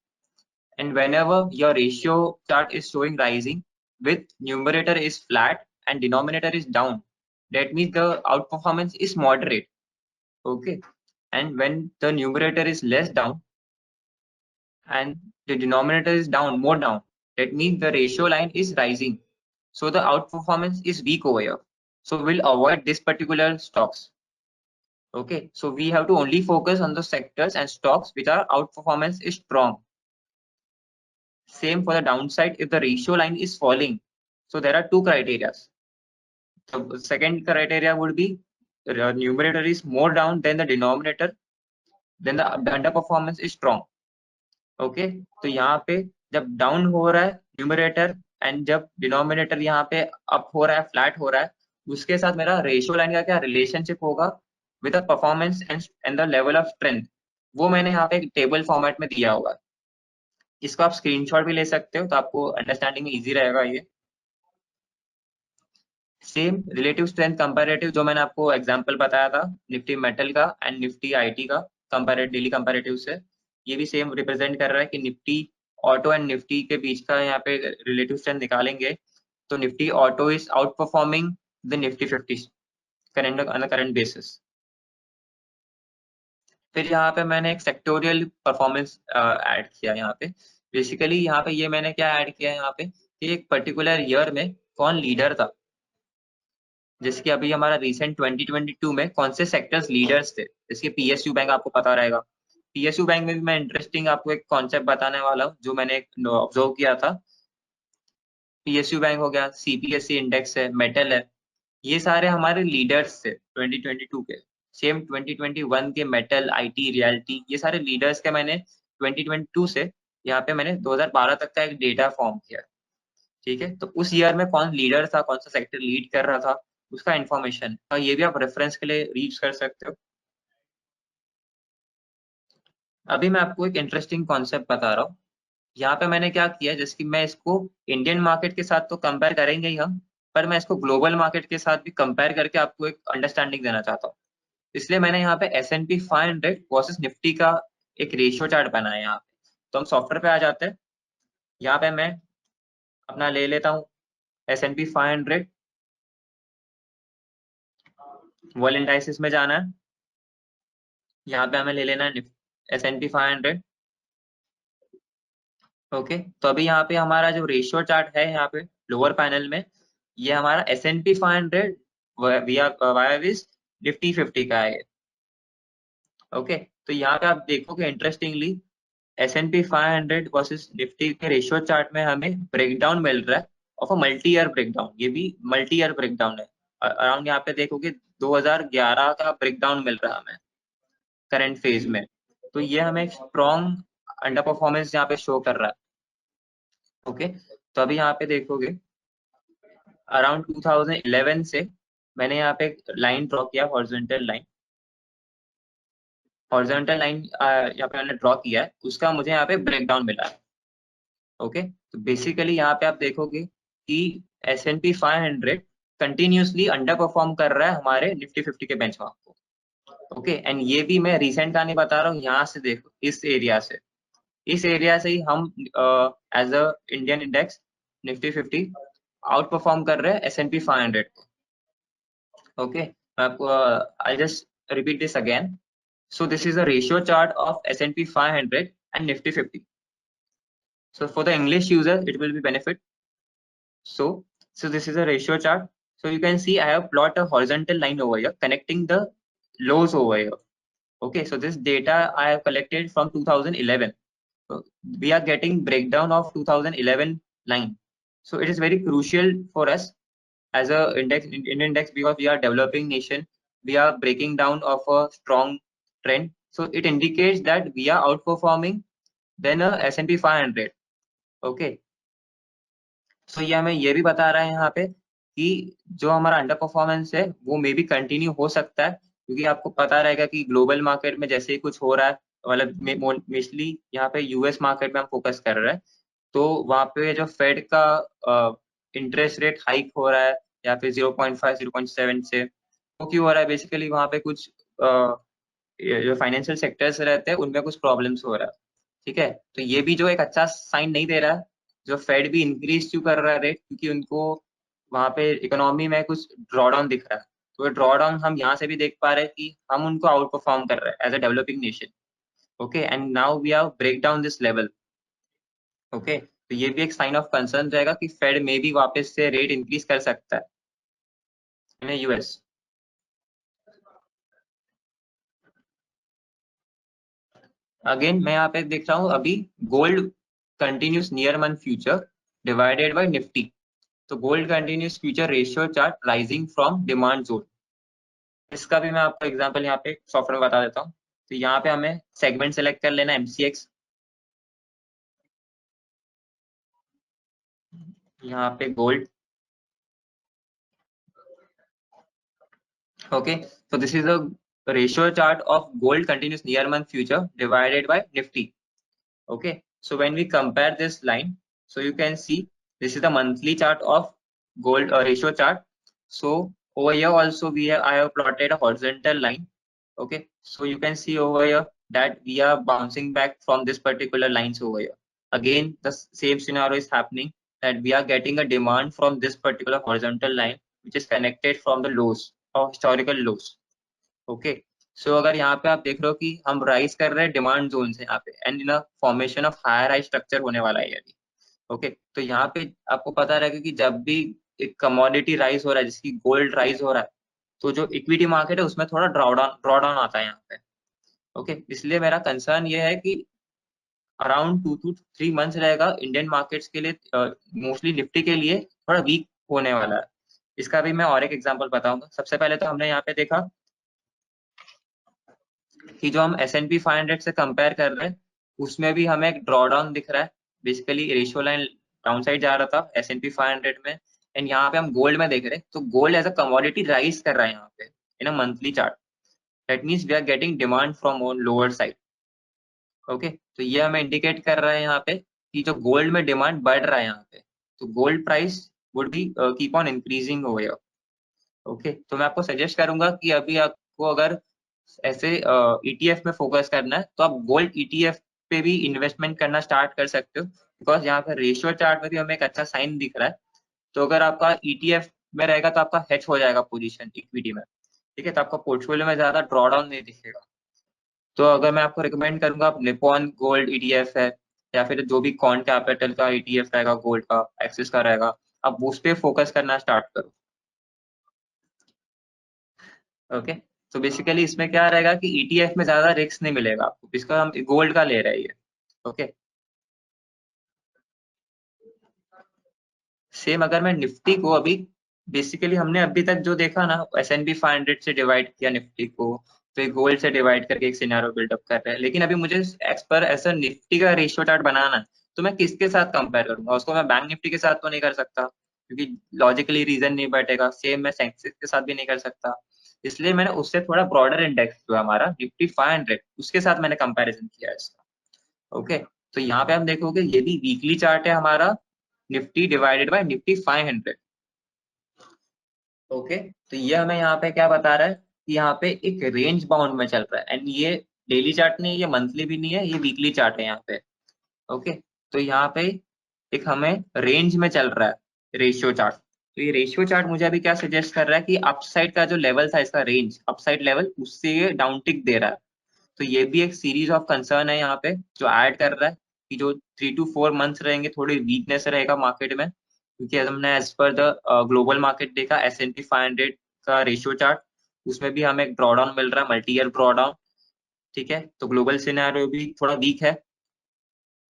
And whenever your ratio chart is showing rising with numerator is flat and denominator is down, that means the outperformance is moderate. Okay, and when the numerator is less down and the denominator is down, more down, that means the ratio line is rising, so the outperformance is weak over here. So we'll avoid this particular stocks. Okay, so we have to only focus on the sectors and stocks which are outperformance is strong. Same for the downside if the ratio line is falling. So there are two criteria. The second criteria would be the numerator is more down than the denominator, then the underperformance is strong. Okay, तो यहाँ पे जब डाउन हो रहा है न्यूमरेटर एंड जब डिनोमिनेटर यहाँ पे अप हो रहा है, फ्लैट हो रहा है, उसके साथ मेरा रेशियो लाइन का क्या रिलेशनशिप होगा with the performance and the level of strength, वो मैंने यहाँ पे एक टेबल फॉर्मेट में दिया होगा. इसको आप स्क्रीनशॉट भी ले सकते हो तो आपको अंडरस्टैंडिंग में इजी रहेगा. ये सेम रिलेटिव स्ट्रेंथ कंपैरेटिव जो मैंने आपको एग्जांपल बताया था निफ्टी मेटल का एंड निफ्टी आईटी का कंपैरेटिव डेली कंपैरेटिव से, ये भी सेम रिप्रेजेंट कर रहा है कि निफ्टी ऑटो एंड निफ्टी के बीच का यहाँ पे रिलेटिव स्ट्रेंथ निकालेंगे तो Nifty auto is out performing the Nifty 50 current basis. फिर यहाँ पे मैंने एक सेक्टोरियल परफॉर्मेंस ऐड किया. यहाँ पे बेसिकली यहाँ पे ये मैंने क्या ऐड किया यहाँ पे कि एक पर्टिकुलर ईयर में कौन लीडर था. जैसे कि अभी हमारा रिसेंट 2022 में कौन से सेक्टर्स लीडर्स थे, जैसे पीएसयू बैंक आपको पता रहेगा. पीएसयू बैंक में भी मैं इंटरेस्टिंग आपको एक कॉन्सेप्ट बताने वाला हूँ जो मैंने ऑब्जर्व किया था. पीएसयू बैंक हो गया, सीपीएससी इंडेक्स है, मेटल है, ये सारे हमारे लीडर्स थे 2022 के. सेम 2021 के मेटल, आईटी, रियलिटी, ये सारे लीडर्स के मैंने 2022 से यहाँ पे मैंने 2012 तक का एक डेटा फॉर्म किया. ठीक है, तो उस ईयर में कौन लीडर था, कौन सा सेक्टर लीड कर रहा था, उसका इंफॉर्मेशन, और ये भी आप रेफरेंस के लिए रीच कर सकते हो. अभी मैं आपको एक इंटरेस्टिंग कॉन्सेप्ट बता रहा हूँ. यहाँ पे मैंने क्या किया, जैसे कि मैं इसको इंडियन मार्केट के साथ तो कंपेयर करेंगे ही हम, पर मैं इसको ग्लोबल मार्केट के साथ भी कंपेयर करके आपको एक अंडरस्टैंडिंग देना चाहता हूँ. इसलिए मैंने यहाँ पे S&P 500 वर्सेस निफ्टी का एक रेशियो चार्ट बनाया है यहाँ पे. तो हम सॉफ्टवेयर पे आ जाते हैं. यहाँ पे मैं अपना ले लेता हूँ S&P 500, वर्ल्ड इंडाइसिस में जाना है. यहाँ पे हमें ले लेना है S&P 500. ओके, तो अभी यहाँ पे हमारा जो रेशियो चार्ट है यहाँ पे लोअर पैनल में, ये हमारा S&P 500 वाया विज निफ्टी 50 का है. ओके, तो यहाँ पे आप देखोगे इंटरेस्टिंगली S&P 500 वर्सेस निफ्टी के रेशियो चार्ट में हमें ब्रेकडाउन मिल रहा है of a multi year breakdown. ये भी मल्टी ईयर ब्रेकडाउन है. अराउंड यहाँ पे देखोगे 2011 का ब्रेकडाउन मिल रहा है हमें करंट फेज में. तो ये हमें स्ट्रॉन्ग अंडर परफॉर्मेंस यहाँ पे शो कर रहा है. ओके, तो अभी यहाँ पे देखोगे अराउंड 2011 से मैंने यहाँ पे लाइन ड्रॉ किया, हॉरिजॉन्टल लाइन. हॉरिजॉन्टल लाइन यहाँ पे मैंने ड्रॉ किया है, उसका मुझे यहाँ पे ब्रेकडाउन मिला है. ओके, तो बेसिकली यहाँ पे आप देखोगे कि S&P 500 कंटिन्यूसली अंडर परफॉर्म कर रहा है हमारे निफ्टी 50 के बेंचमार्क को. ओके, एंड ये भी मैं रिसेंट का नहीं बता रहा हूँ. यहाँ से देखो, इस एरिया से ही हम as a Indian index Nifty 50 outperform कर रहे हैं S&P 500 को. ओके, आपको I just repeat this again. So this is a ratio chart of S&P 500 and Nifty 50. So for the English user, it will be benefit. So this is a ratio chart. So you can see I have plot a horizontal line over here connecting the lows over here. Okay, so this data I have collected from 2011. So we are getting breakdown of 2011 line. So it is very crucial for us as a index because we are developing nation. We are breaking down of a strong trend. So it indicates that we are outperforming than a S&P 500. Okay. So ये हमें ये भी बता रहा है यहाँ पे कि जो हमारा अंडर परफॉर्मेंस है वो मे भी कंटिन्यू हो सकता है, क्योंकि आपको पता रहेगा कि ग्लोबल मार्केट में जैसे ही कुछ हो रहा है, मतलब मोस्टली यहाँ पे यूएस मार्केट में हम फोकस कर रहे हैं, तो वहाँ पे जो फेड का इंटरेस्ट रेट हाइक हो रहा है या फिर 0.5 0.7 से, वो क्यों हो रहा है? बेसिकली वहाँ पे कुछ जो फाइनेंशियल सेक्टर्स रहते हैं उनमें कुछ प्रॉब्लम्स हो रहा है। ठीक है, तो ये भी जो एक अच्छा साइन नहीं दे रहा है। जो फेड भी इंक्रीज क्यों कर रहा है रेट, क्योंकि उनको वहाँ पे इकोनॉमी में कुछ ड्रॉडाउन दिख रहा है। तो ड्रॉडाउन हम यहाँ से भी देख पा रहे हैं कि हम उनको आउट परफॉर्म कर रहे हैं as a developing nation. Okay, and now we are break down this level. Okay, तो ये भी एक साइन ऑफ कंसर्न रहेगा कि फेड में भी वापस से रेट इंक्रीज कर सकता है इन यूएस। अगेन मैं यहाँ पे देख रहा हूँ अभी gold continuous near month future divided by Nifty. तो gold continuous future ratio chart rising from demand zone. इसका भी मैं आपको एग्जांपल यहाँ पे सॉफ्टवेयर में बता देता हूँ। तो यहाँ पे हमें सेगमेंट सेलेक्ट कर लेना एमसीएक्स। यहाँ पे gold. Okay, so this is a ratio chart of gold continuous near month future divided by nifty. Okay, so when we compare this line, so you can see this is the monthly chart of gold ratio chart. So over here also I have plotted a horizontal line. Okay, so you can see over here that we are bouncing back from this particular lines over here. Again the same scenario is happening, that we are getting a demand from this particular horizontal line which is connected from the lows or historical lows. Okay, so अगर यहाँ पे आप देख रहे हो कि हम राइज कर रहे हैं डिमांड जोन से यहाँ पे, and in formation of higher high structure होने वाला है अभी। ओके, तो यहाँ पे आपको पता रहेगा कि जब भी एक कमोडिटी राइज हो रहा है, जिसकी गोल्ड राइज हो रहा है, तो जो इक्विटी मार्केट है उसमें थोड़ा ड्रॉडाउन आता है यहाँ पे। ओके, इसलिए मेरा कंसर्न ये है कि अराउंड 2 to 3 मंथ्स रहेगा इंडियन मार्केट्स के लिए, मोस्टली निफ्टी के लिए थोड़ा वीक होने वाला है। इसका भी मैं और एक एग्जांपल बताऊंगा। सबसे पहले तो हमने यहाँ पे देखा कि जो हम S&P 500 से कंपेयर कर रहे हैं उसमें भी हमें एक ड्रॉडाउन दिख रहा है। Basically ratio line down side जा रहा था S&P 500 में, एंड यहाँ पे हम गोल्ड में देख रहे हैं तो gold as a commodity rise कर रहा है यहाँ पे in a monthly chart. That means we are getting demand from on lower side. Okay, तो ये हमें इंडिकेट कर रहा है यहाँ पे कि जो गोल्ड में डिमांड बढ़ रहा है यहाँ पे, तो gold price would be keep on increasing over. Okay, तो मैं आपको सजेस्ट करूंगा कि अभी आपको अगर ऐसे ईटीएफ में फोकस करना है तो आप गोल्ड ईटीएफ पे भी इन्वेस्टमेंट करना स्टार्ट कर सकते हो, बिकॉज यहाँ पे रेशियो चार्ट में भी हमें एक अच्छा साइन दिख रहा है। तो अगर आपका ईटीएफ में रहेगा तो आपका हेज हो जाएगा पोजीशन इक्विटी में। ठीक है, तो आपका पोर्टफोलियो में ज्यादा ड्रॉडाउन नहीं दिखेगा। तो अगर मैं आपको रिकमेंड करूंगा, आप निपॉन गोल्ड ईटीएफ है या फिर जो भी कॉन कैपिटल का ईटीएफ रहेगा गोल्ड का, एक्सिस का रहेगा, आप उस पे फोकस करना स्टार्ट करो। ओके, तो बेसिकली इसमें क्या रहेगा कि ईटीएफ में ज्यादा रिस्क नहीं मिलेगा आपको, इसका हम गोल्ड का ले रहे हैं। ओके, सेम अगर मैं निफ्टी को अभी, बेसिकली हमने अभी तक जो देखा ना, S&P 500 से डिवाइड किया निफ्टी को, फिर गोल्ड से डिवाइड करके एक सिनेरियो बिल्डअप कर रहे हैं। लेकिन अभी मुझे एज पर ऐसा निफ्टी का रेशियो चार्ट बनाना है, तो मैं किसके साथ कंपेयर करूंगा उसको? मैं बैंक निफ्टी के साथ तो नहीं कर सकता क्योंकि लॉजिकली रीजन नहीं बैठेगा। सेम मैं सेंसेक्स के साथ भी नहीं कर सकता। इसलिए मैंने उससे थोड़ा ब्रॉडर इंडेक्स जो है हमारा निफ्टी 500, उसके साथ मैंने कंपेरिजन किया है इसका। ओके, तो यहाँ पे हम देखोगे ये भी वीकली चार्ट है हमारा, Nifty divided by Nifty 500। Okay, तो ये हमें यहाँ पे क्या बता रहा है कि यहाँ पे एक रेंज बाउंड में चल रहा है, एंड ये डेली चार्ट नहीं है, ये मंथली भी नहीं है, ये वीकली चार्ट है यहाँ पे। ओके, तो यहाँ पे एक हमें रेंज में चल रहा है रेशियो चार्ट। तो ये रेशियो चार्ट मुझे अभी क्या सजेस्ट कर रहा है कि अपसाइड का जो लेवल था इसका रेंज, अपसाइड लेवल, उससे ये डाउन टिक दे रहा है। तो ये भी एक सीरीज ऑफ कंसर्न है यहाँ पे जो ऐड कर रहा है कि जो 3 to 4 मंथ्स रहेंगे थोड़ी वीकनेस रहेगा मार्केट में, क्योंकि हमने as per the global market देखा S&P 500 का रेशियो चार्ट, उसमें भी हमें एक ड्रॉडाउन मिल रहा है, मल्टी ईयर ड्रॉडाउन। ठीक है, तो ग्लोबल सिनेरियो भी थोड़ा वीक है।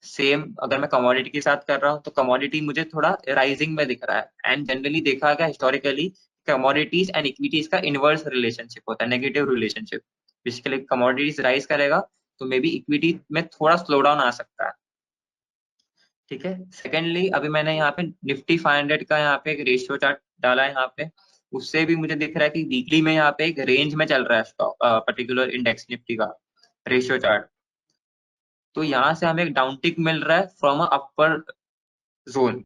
सेम अगर मैं कमोडिटी के साथ कर रहा हूँ तो कमोडिटी मुझे थोड़ा राइजिंग में दिख रहा है, एंड जनरली देखा गया हिस्टोरिकली कमोडिटीज एंड इक्विटीज का इनवर्स रिलेशनशिप होता है, negative relationship. Basically commodities rise करेगा तो मे बी इक्विटी में थोड़ा स्लो डाउन आ सकता है। ठीक है, सेकेंडली अभी मैंने यहाँ पे निफ्टी 500 का यहाँ पे एक रेशियो चार्ट डाला है यहाँ पे, उससे भी मुझे दिख रहा है कि वीकली में यहाँ पे एक रेंज में चल रहा है स्टॉक, पर्टिकुलर इंडेक्स निफ्टी का रेशियो चार्ट। तो यहाँ से हमें एक डाउन टिक मिल रहा है फ्रॉम अपर जोन।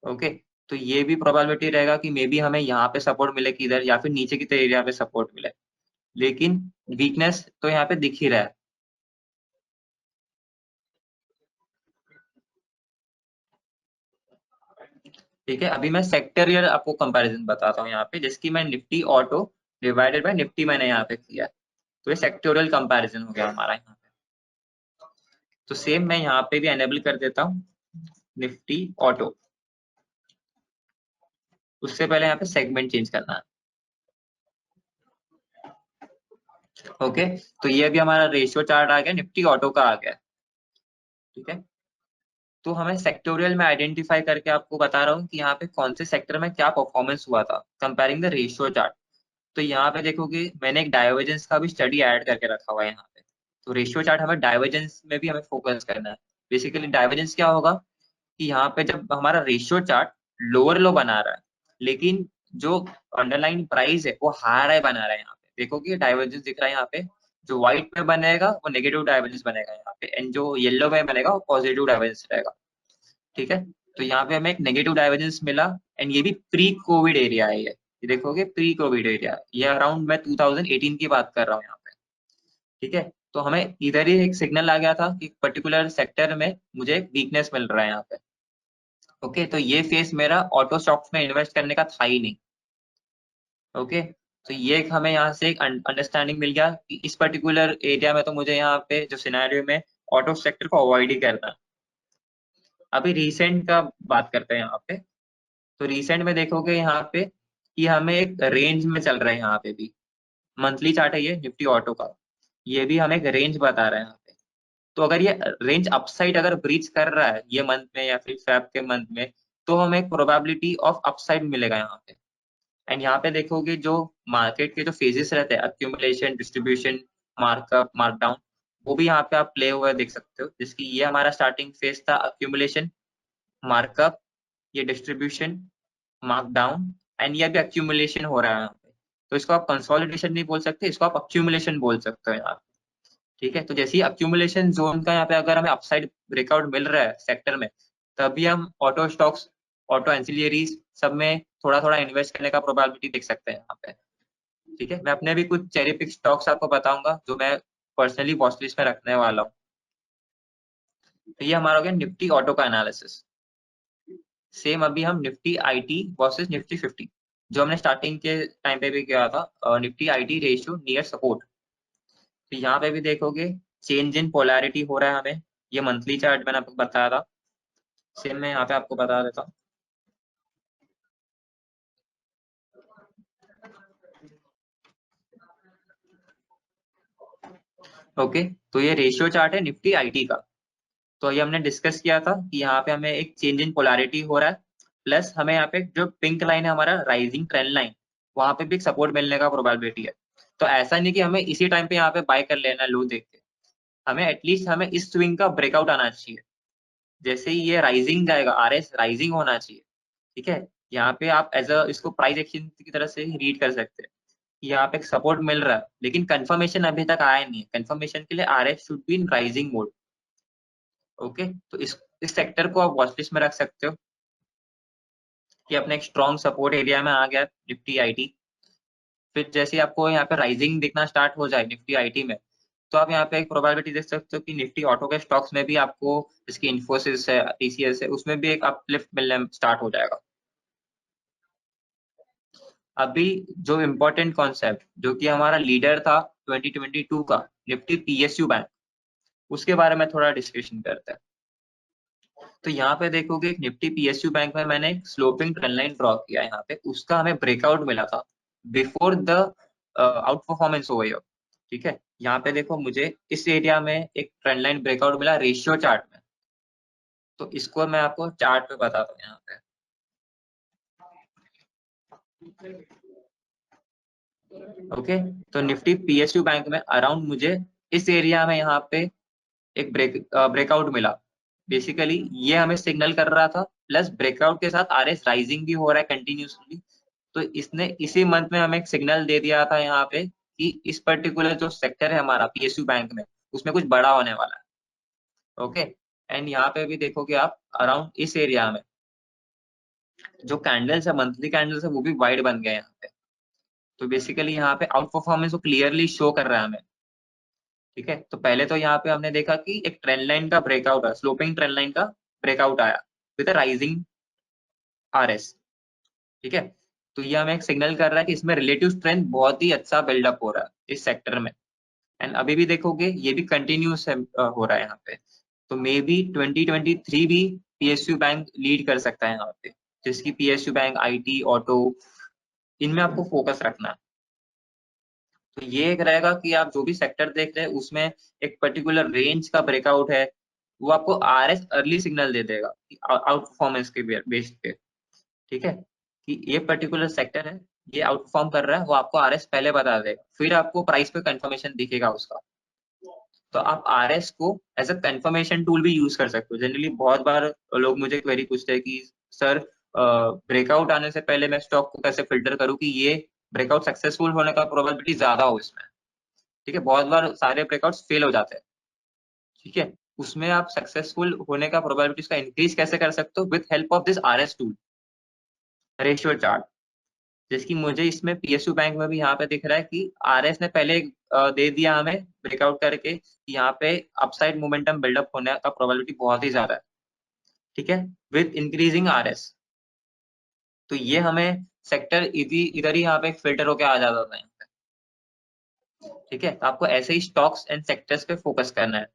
ओके, तो ये भी प्रोबेबिलिटी रहेगा कि मे बी हमें यहाँ पे सपोर्ट मिले किधर, या फिर नीचे की एरिया पे सपोर्ट मिले, लेकिन वीकनेस तो यहाँ पे दिख ही रहा है। ठीक है, अभी मैं सेक्टरियल आपको कंपैरिजन बताता हूँ यहाँ पे, जिसकी मैं Nifty auto divided by Nifty मैंने यहाँ पे किया है। तो ये सेक्टोरियल कंपैरिजन हो गया हमारा यहाँ पे। तो सेम मैं यहाँ पे भी एनेबल कर देता हूँ निफ्टी ऑटो। उससे पहले यहाँ पे सेगमेंट चेंज करना है। ओके, तो ये भी हमारा रेशियो चार्ट आ गया, निफ्टी ऑटो का आ गया। ठीक है, तो हमें सेक्टोरियल में आइडेंटिफाई करके आपको बता रहा हूँ कि यहाँ पे कौन से सेक्टर में क्या परफॉर्मेंस हुआ था, कंपेयरिंग द रेशियो चार्ट। तो यहाँ पे देखोगे मैंने एक डाइवर्जेंस का भी स्टडी ऐड करके रखा हुआ है यहाँ पे। तो रेशियो चार्ट हमें डाइवर्जेंस में भी हमें फोकस करना है। बेसिकली डाइवर्जेंस क्या होगा कि यहाँ पे जब हमारा रेशियो चार्ट लोअर लो बना रहा है, लेकिन जो अंडरलाइन प्राइस है वो हायर बना रहा है, यहाँ पे देखोगे डाइवर्जेंस दिख रहा है यहाँ पे। जो व्हाइट में बनेगा वो नेगेटिव डाइवर्जेंस बनेगा यहाँ पे, एंड जो येलो में बनेगा वो पॉजिटिव डाइवर्जेंस रहेगा। ठीक है, तो यहाँ पे हमें एक नेगेटिव डाइवर्जेंस मिला, एंड ये भी प्री कोविड एरिया है। ये देखोगे प्री कोविड एरिया, ये अराउंड मैं 2018 की बात कर रहा हूँ यहाँ पे। ठीक है, तो हमें इधर ही एक सिग्नल आ गया था कि पर्टिकुलर सेक्टर में मुझे वीकनेस मिल रहा है यहाँ पे। ओके, तो ये फेस मेरा ऑटो स्टॉक्स में इन्वेस्ट करने का था ही नहीं। ओके, तो ये एक हमें यहाँ से एक अंडरस्टैंडिंग मिल गया कि इस पर्टिकुलर एरिया में तो मुझे यहाँ पे जो सिनेरियो में ऑटो सेक्टर को अवॉइड ही करना है। अभी रिसेंट का बात करते हैं यहाँ पे। तो रिसेंट में देखोगे यहाँ पे कि हमें एक रेंज में चल रहा है यहाँ पे भी। मंथली चार्ट है ये निफ्टी ऑटो का, ये भी हमें एक रेंज बता रहा है यहाँ पे। तो अगर ये रेंज अपसाइड अगर ब्रीच कर रहा है ये मंथ में या फिर फेब के मंथ में, तो हमें एक प्रोबेबिलिटी ऑफ अपसाइड मिलेगा यहाँ पे। एंड यहाँ पे देखोगे जो मार्केट के जो फेजेस रहते हैं, अक्यूमुलेशन, डिस्ट्रीब्यूशन, मार्कअप, मार्कडाउन, वो भी यहाँ पे आप प्ले हुआ देख सकते हो। जिसकी ये हमारा स्टार्टिंग फेज था अक्यूमुलेशन, मार्कअप, ये डिस्ट्रीब्यूशन, मार्कडाउन, एंड ये भी अक्यूमुलेशन हो रहा है यहाँ पे। तो इसको आप कंसोलिडेशन नहीं बोल सकते, इसको आप अक्यूमुलेशन बोल सकते हो यहाँ पे। ठीक है, तो जैसे ही अक्यूमुलेशन जोन का यहाँ पे अगर हमें अपसाइड ब्रेकआउट मिल रहा है सेक्टर में, तभी हम ऑटो स्टॉक्स, ऑटो एंसिलियरीज सब में थोड़ा थोड़ा इन्वेस्ट करने का प्रोबेबिलिटी देख सकते हैं यहाँ पे। ठीक है, मैं अपने भी कुछ चेरी पिक स्टॉक्स आपको बताऊंगा जो मैं पर्सनली वॉच लिस्ट में रखने वाला हूँ। तो ये हमारा हो गया निफ्टी ऑटो का एनालिसिस। सेम अभी हम निफ्टी आईटी वर्सेस निफ्टी 50, जो हमने स्टार्टिंग के टाइम पे भी किया था, Nifty IT ratio near support. तो यहाँ पे भी देखोगे चेंज इन पोलैरिटी हो रहा है हमें, ये मंथली चार्ट मैंने आपको बताया था। सेम मैं यहाँ पे आपको बता देता हूँ। ओके, तो ये रेशियो चार्ट है निफ्टी आईटी का। तो ये हमने डिस्कस किया था कि यहाँ पे हमें एक चेंज इन पोलैरिटी हो रहा है, प्लस हमें यहाँ पे जो पिंक लाइन है हमारा राइजिंग ट्रेंड लाइन, वहां पे भी एक सपोर्ट मिलने का प्रोबेबिलिटी है। तो ऐसा नहीं कि हमें इसी टाइम पे यहाँ पे बाय कर लेना लो देख के, हमें एटलीस्ट हमें इस स्विंग का ब्रेकआउट आना चाहिए। जैसे ही ये राइजिंग जाएगा, आरएस राइजिंग होना चाहिए। ठीक है, यहाँ पे आप एज अ इसको प्राइस एक्शन की तरह से रीड कर सकते हैं। यहाँ पे एक सपोर्ट मिल रहा है, लेकिन कंफर्मेशन अभी तक आया नहीं है। कंफर्मेशन के लिए RS should be in rising mode. Okay, तो इस सेक्टर को आप वॉच लिस्ट में रख सकते हो कि अपने एक स्ट्रॉन्ग सपोर्ट एरिया में आ गया निफ्टी आईटी। फिर जैसे ही आपको यहाँ पे राइजिंग दिखना स्टार्ट हो जाए निफ्टी आईटी में, तो आप यहाँ पे एक प्रोबेबिलिटी देख सकते हो कि निफ्टी ऑटो के स्टॉक्स में भी आपको, जिसकी इन्फोसिस है, टीसीएस है, उसमें भी एक अपलिफ्ट मिलने स्टार्ट हो जाएगा। अभी जो इम्पोर्टेंट कॉन्सेप्ट जो कि हमारा लीडर था 2022 का, निफ्टी पीएसयू बैंक, उसके बारे में थोड़ा डिस्कशन करते हैं। तो यहाँ पे देखोगे निफ्टी पीएसयू बैंक में मैंने एक स्लोपिंग ट्रेंड लाइन ड्रॉ किया है यहाँ पे, उसका हमें ब्रेकआउट मिला था before the out performance over. ठीक है, यहाँ पे देखो मुझे इस एरिया में एक ट्रेंड लाइन ब्रेकआउट मिला रेशियो चार्ट में। तो इसको मैं आपको चार्ट पे बताता हूँ यहाँ पे। ओके, तो निफ्टी पीएसयू बैंक में अराउंड मुझे इस एरिया में यहाँ पे एक ब्रेकआउट मिला। बेसिकली ये हमें सिग्नल कर रहा था, प्लस ब्रेकआउट के साथ आरएस राइजिंग भी हो रहा है कंटिन्यूसली। तो इसने इसी मंथ में हमें एक सिग्नल दे दिया था यहाँ पे कि इस पर्टिकुलर जो सेक्टर है हमारा पीएसयू बैंक में, उसमें कुछ बड़ा होने वाला है। ओके, एंड यहाँ पे भी देखोगे आप अराउंड इस एरिया में जो कैंडल्स है, मंथली कैंडल्स है, वो भी वाइड बन गए यहाँ पे। तो बेसिकली यहाँ पे आउट परफॉर्मेंस को क्लियरली शो कर रहा है हमें। ठीक है, तो पहले तो यहाँ पे हमने देखा कि एक ट्रेंड लाइन का ब्रेकआउट है, स्लोपिंग ट्रेंड लाइन का ब्रेकआउट आया विद राइजिंग आरएस। ठीक है, तो ये हमें एक सिग्नल कर रहा है कि इसमें रिलेटिव स्ट्रेंथ बहुत ही अच्छा बिल्डअप हो रहा है इस सेक्टर में। एंड अभी भी देखोगे ये भी कंटिन्यूस हो रहा है यहाँ पे। तो मे बी 2023 भी पीएसयू बैंक लीड कर सकता है यहाँ पे, जिसकी पीएसयू बैंक, आईटी, ऑटो, इनमें आपको फोकस रखना है। तो ये एक रहेगा कि आप जो भी सेक्टर देख रहे हैं उसमें एक पर्टिकुलर रेंज का ब्रेकआउट है, वो आपको आरएस अर्ली सिग्नल दे देगा आउट परफॉर्मेंस के बेस पे। ठीक है, कि ये पर्टिकुलर सेक्टर है, ये आउट परफॉर्म कर रहा है, वो आपको आरएस पहले बता देगा, फिर आपको प्राइस पे कंफर्मेशन दिखेगा उसका। तो आप आरएस को एज अ कंफर्मेशन टूल भी यूज कर सकते हो। जनरली बहुत बार लोग मुझे क्वेरी पूछते हैं कि सर ब्रेकआउट आने से पहले मैं स्टॉक को कैसे फिल्टर करूं कि ये ब्रेकआउट सक्सेसफुल होने का प्रोबेबिलिटी ज्यादा हो इसमें। ठीक है, बहुत बार सारे ब्रेकआउट्स फेल हो जाते हैं। ठीक है, उसमें आप सक्सेसफुल होने का प्रोबेबिलिटीज का इंक्रीज कैसे कर सकते हो with help of this RS tool, ratio chart. जिसकी मुझे इसमें पीएसयू बैंक में भी यहाँ पे दिख रहा है कि आरएस ने पहले दे दिया हमें ब्रेकआउट करके कि यहाँ पे अपसाइड मोमेंटम बिल्डअप होने का प्रोबेबिलिटी बहुत ही ज्यादा है। ठीक है, विद इंक्रीजिंग आरएस। तो ये हमें सेक्टर इधर ही यहाँ पे फिल्टर होके आ जाता था यहाँ पे। ठीक है, तो आपको ऐसे ही स्टॉक्स एंड सेक्टर्स पे फोकस करना है।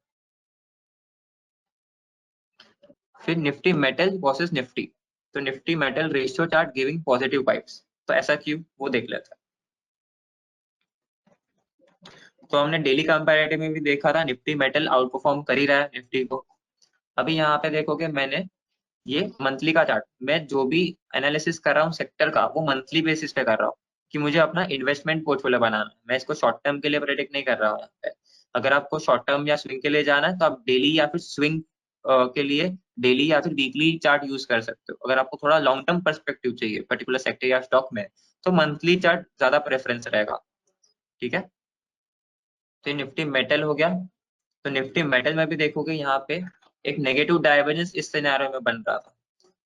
फिर निफ्टी मेटल वर्सेस निफ्टी। तो Nifty metal ratio chart giving positive vibes, तो ऐसा क्यों, वो देख लेते हैं। तो हमने डेली कंपैरेटिव में भी देखा था निफ्टी मेटल आउट परफॉर्म कर ही रहा है निफ्टी को। अभी यहाँ पे देखोगे मैंने ये मंथली का चार्ट, मैं जो भी एनालिसिस कर रहा हूँ सेक्टर का वो मंथली बेसिस पे कर रहा हूँ कि मुझे अपना इन्वेस्टमेंट पोर्टफोलियो बनाना है। मैं इसको शॉर्ट टर्म के लिए प्रेडिक्ट नहीं कर रहा हूँ यहाँ पे। अगर आपको शॉर्ट टर्म या स्विंग के लिए जाना है तो आप डेली या फिर स्विंग के लिए डेली या फिर वीकली चार्ट यूज कर सकते हो। अगर आपको थोड़ा लॉन्ग टर्म पर्सपेक्टिव चाहिए पर्टिकुलर सेक्टर या स्टॉक में, तो मंथली चार्ट ज्यादा प्रेफरेंस रहेगा। ठीक है, तो निफ्टी मेटल हो गया। तो निफ्टी मेटल में भी देखोगे यहाँ पे एक नेगेटिव डाइवर्जेंस इस सिनेरियो में बन रहा था।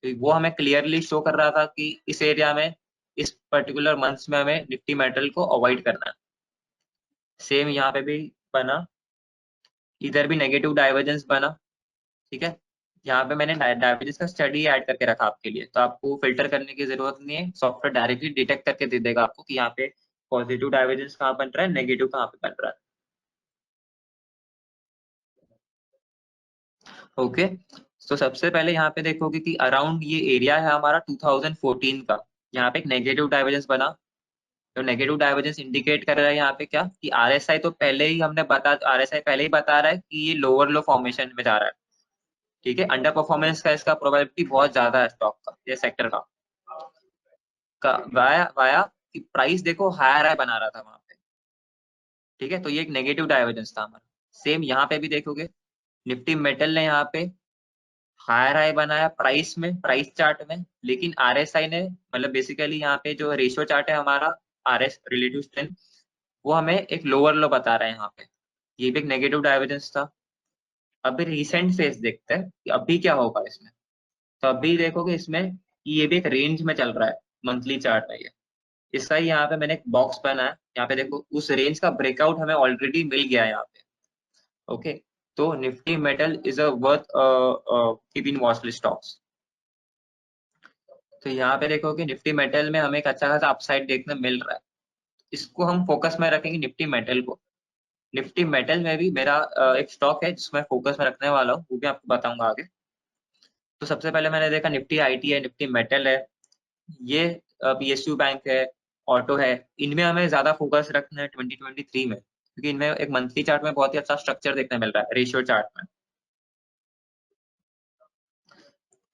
तो वो हमें क्लियरली शो कर रहा था कि इस एरिया में, इस पर्टिकुलर मंथ्स में हमें निफ्टी मेटल को अवॉइड करना है। सेम यहाँ पे भी बना, इधर भी नेगेटिव डाइवर्जेंस बना। ठीक है, यहाँ पे मैंने डाइवर्जेंस का स्टडी ऐड करके रखा आपके लिए, तो आपको फिल्टर करने की जरूरत नहीं है, सॉफ्टवेयर डायरेक्टली डिटेक्ट करके दे देगा आपको कि यहाँ पे पॉजिटिव डाइवर्जेंस कहाँ बन रहा है, नेगेटिव कहाँ पे बन रहा है। ओके, तो सबसे पहले यहाँ पे देखोगे कि अराउंड ये एरिया है हमारा 2014 का, यहाँ पे एक नेगेटिव डाइवर्जेंस बना। तो नेगेटिव डाइवर्जेंस इंडिकेट कर रहा है यहाँ पे क्या कि आरएसआई तो पहले ही हमने आरएसआई पहले ही बता रहा है कि ये लोअर लो फॉर्मेशन में जा रहा है। ठीक है, अंडर परफॉर्मेंस का इसका प्रोबेबिलिटी बहुत ज्यादा है स्टॉक का, ये सेक्टर का वाया वाया कि प्राइस देखो हायर हाई बना रहा था वहां पे। ठीक है, तो ये एक नेगेटिव डाइवर्जेंस था हमारा। सेम यहाँ पे भी देखोगे निफ्टी मेटल ने यहाँ पे हायर हाई बनाया प्राइस में, प्राइस चार्ट में, लेकिन आरएसआई ने, मतलब बेसिकली यहाँ पे जो रेशियो चार्ट है हमारा, आरएस रिलेटिव स्ट्रेंथ, वो हमें एक लोअर लो बता रहा है यहाँ पे। ये भी एक नेगेटिव डाइवर्जेंस था। अभी रिसेंट फेज देखते हैं कि अभी क्या होगा इसमें। तो अभी देखोगे इसमें कि ये भी एक रेंज में चल रहा है मंथली चार्ट में। ये इसका ही यहाँ पे मैंने एक बॉक्स बना है, यहाँ पे देखो उस रेंज का ब्रेकआउट हमें ऑलरेडी मिल गया है यहाँ पे। ओके, तो Nifty metal is a worth keep in watch list stocks. तो यहाँ पे देखो कि निफ्टी मेटल में हमें एक अच्छा खासा अपसाइड देखने मिल रहा है, इसको हम फोकस में रखेंगे निफ्टी मेटल को। निफ्टी मेटल में भी मेरा एक स्टॉक है जिसमें फोकस में रखने वाला हूँ, वो भी आपको बताऊंगा आगे। तो सबसे पहले मैंने देखा निफ्टी आईटी है, निफ्टी मेटल है, ये पीएसयू बैंक है, ऑटो है। इनमें हमें ज्यादा फोकस रखना है 2023 में, क्योंकि इनमें एक मंथली चार्ट में बहुत ही अच्छा स्ट्रक्चर देखने मिल रहा है रेशियो चार्ट में।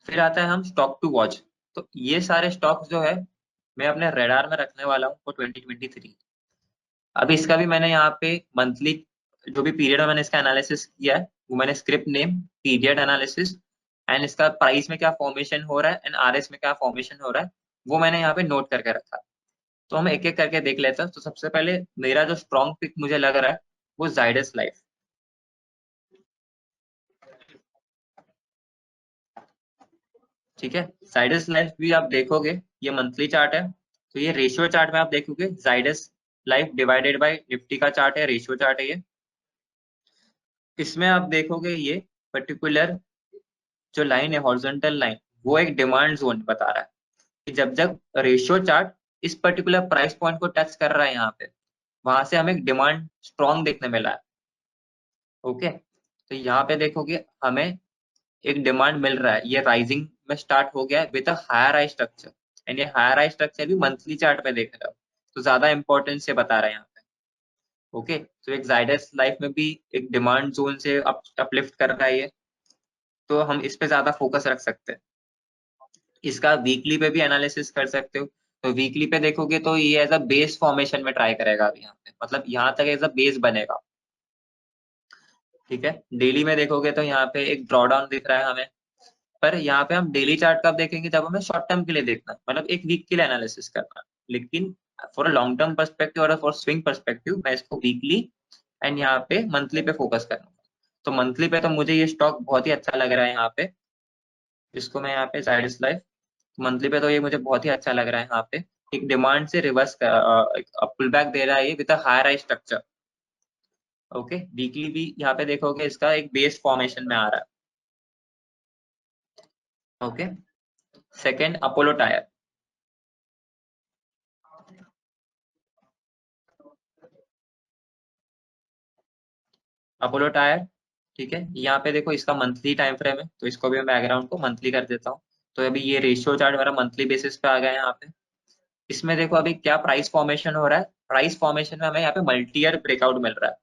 फिर आता है हम स्टॉक टू वॉच। तो ये सारे स्टॉक्स जो है मैं अपने रेडार में रखने वाला हूँ फॉर 2023। अभी इसका भी मैंने यहाँ पे मंथली जो भी पीरियड में मैंने इसका एनालिसिस किया है, वो मैंने script name, period analysis, and इसका प्राइस में क्या फॉर्मेशन हो रहा है एंड आरएस में क्या फॉर्मेशन हो रहा है, वो मैंने यहाँ पे नोट करके रखा है। तो हम एक एक करके देख लेते हैं। तो सबसे पहले मेरा जो स्ट्रॉन्ग पिक मुझे लग रहा है वो जाइडस लाइफ। ठीक है। जाइडस लाइफ भी आप देखोगे, ये मंथली चार्ट है, तो ये रेशियो चार्ट में आप देखोगे Zydus life divided by Nifty का चार्ट है, रेशियो चार्ट है ये। इसमें आप देखोगे ये पर्टिकुलर जो लाइन है हॉरिजॉन्टल लाइन, वो एक डिमांड जोन बता रहा है कि जब जब रेशियो चार्ट इस पर्टिकुलर प्राइस पॉइंट को टच कर रहा है यहाँ पे, वहां से हमें डिमांड स्ट्रॉन्ग देखने मिला है। ओके, तो यहाँ पे देखोगे हमें एक डिमांड मिल रहा है, ये राइजिंग में स्टार्ट हो गया है with higher high structure, and ये हायर आई स्ट्रक्चर भी मंथली चार्ट में देख रहे हो, तो ज्यादा इंपॉर्टेंस से बता रहे हैं यहाँ पे। ओके, तो एक जाइडस लाइफ में भी एक डिमांड जोन से अपलिफ्ट कर रहा है ये, तो हम इस पे ज्यादा फोकस रख सकते हैं। इसका वीकली पे भी एनालिसिस कर सकते हो, तो वीकली पे देखोगे तो ये एज अ बेस फॉर्मेशन में ट्राई करेगा अभी यहाँ पे, मतलब यहाँ तक एज अ बेस बनेगा। ठीक है, डेली में देखोगे तो यहाँ पे एक ड्रॉडाउन दिख रहा है हमें, पर यहाँ पे हम डेली चार्ट कब देखेंगे, जब हमें शॉर्ट टर्म के लिए देखना है, मतलब एक वीक के लिए एनालिसिस करना है। लेकिन for a long term perspective और फॉर स्विंग पर्सपेक्टिव मैं इसको वीकली एंड यहाँ पे मंथली पे फोकस करूंगा। तो मंथली पे तो मुझे ये स्टॉक बहुत ही अच्छा लग रहा है यहाँ पे, इसको मैं यहाँ पे जाइडस लाइफ मंथली पे तो ये मुझे बहुत ही अच्छा लग रहा है यहाँ पे। एक डिमांड से रिवर्स पुल बैक दे रहा है ये with higher high structure. Okay, weekly भी यहाँ पे देखोगे इसका एक बेस फॉर्मेशन में आ रहा है। Okay, second Apollo tyre. Apollo tyre, ठीक है, यहाँ पे देखो इसका मंथली टाइम फ्रेम है, तो इसको भी मैं बैकग्राउंड को मंथली कर देता हूँ। तो अभी ये रेशियो चार्ट मेरा मंथली बेसिस पे आ गया है यहाँ पे। इसमें देखो अभी क्या प्राइस फॉर्मेशन हो रहा है, प्राइस फॉर्मेशन में हमें यहाँ पे मल्टी ईयर ब्रेकआउट मिल रहा है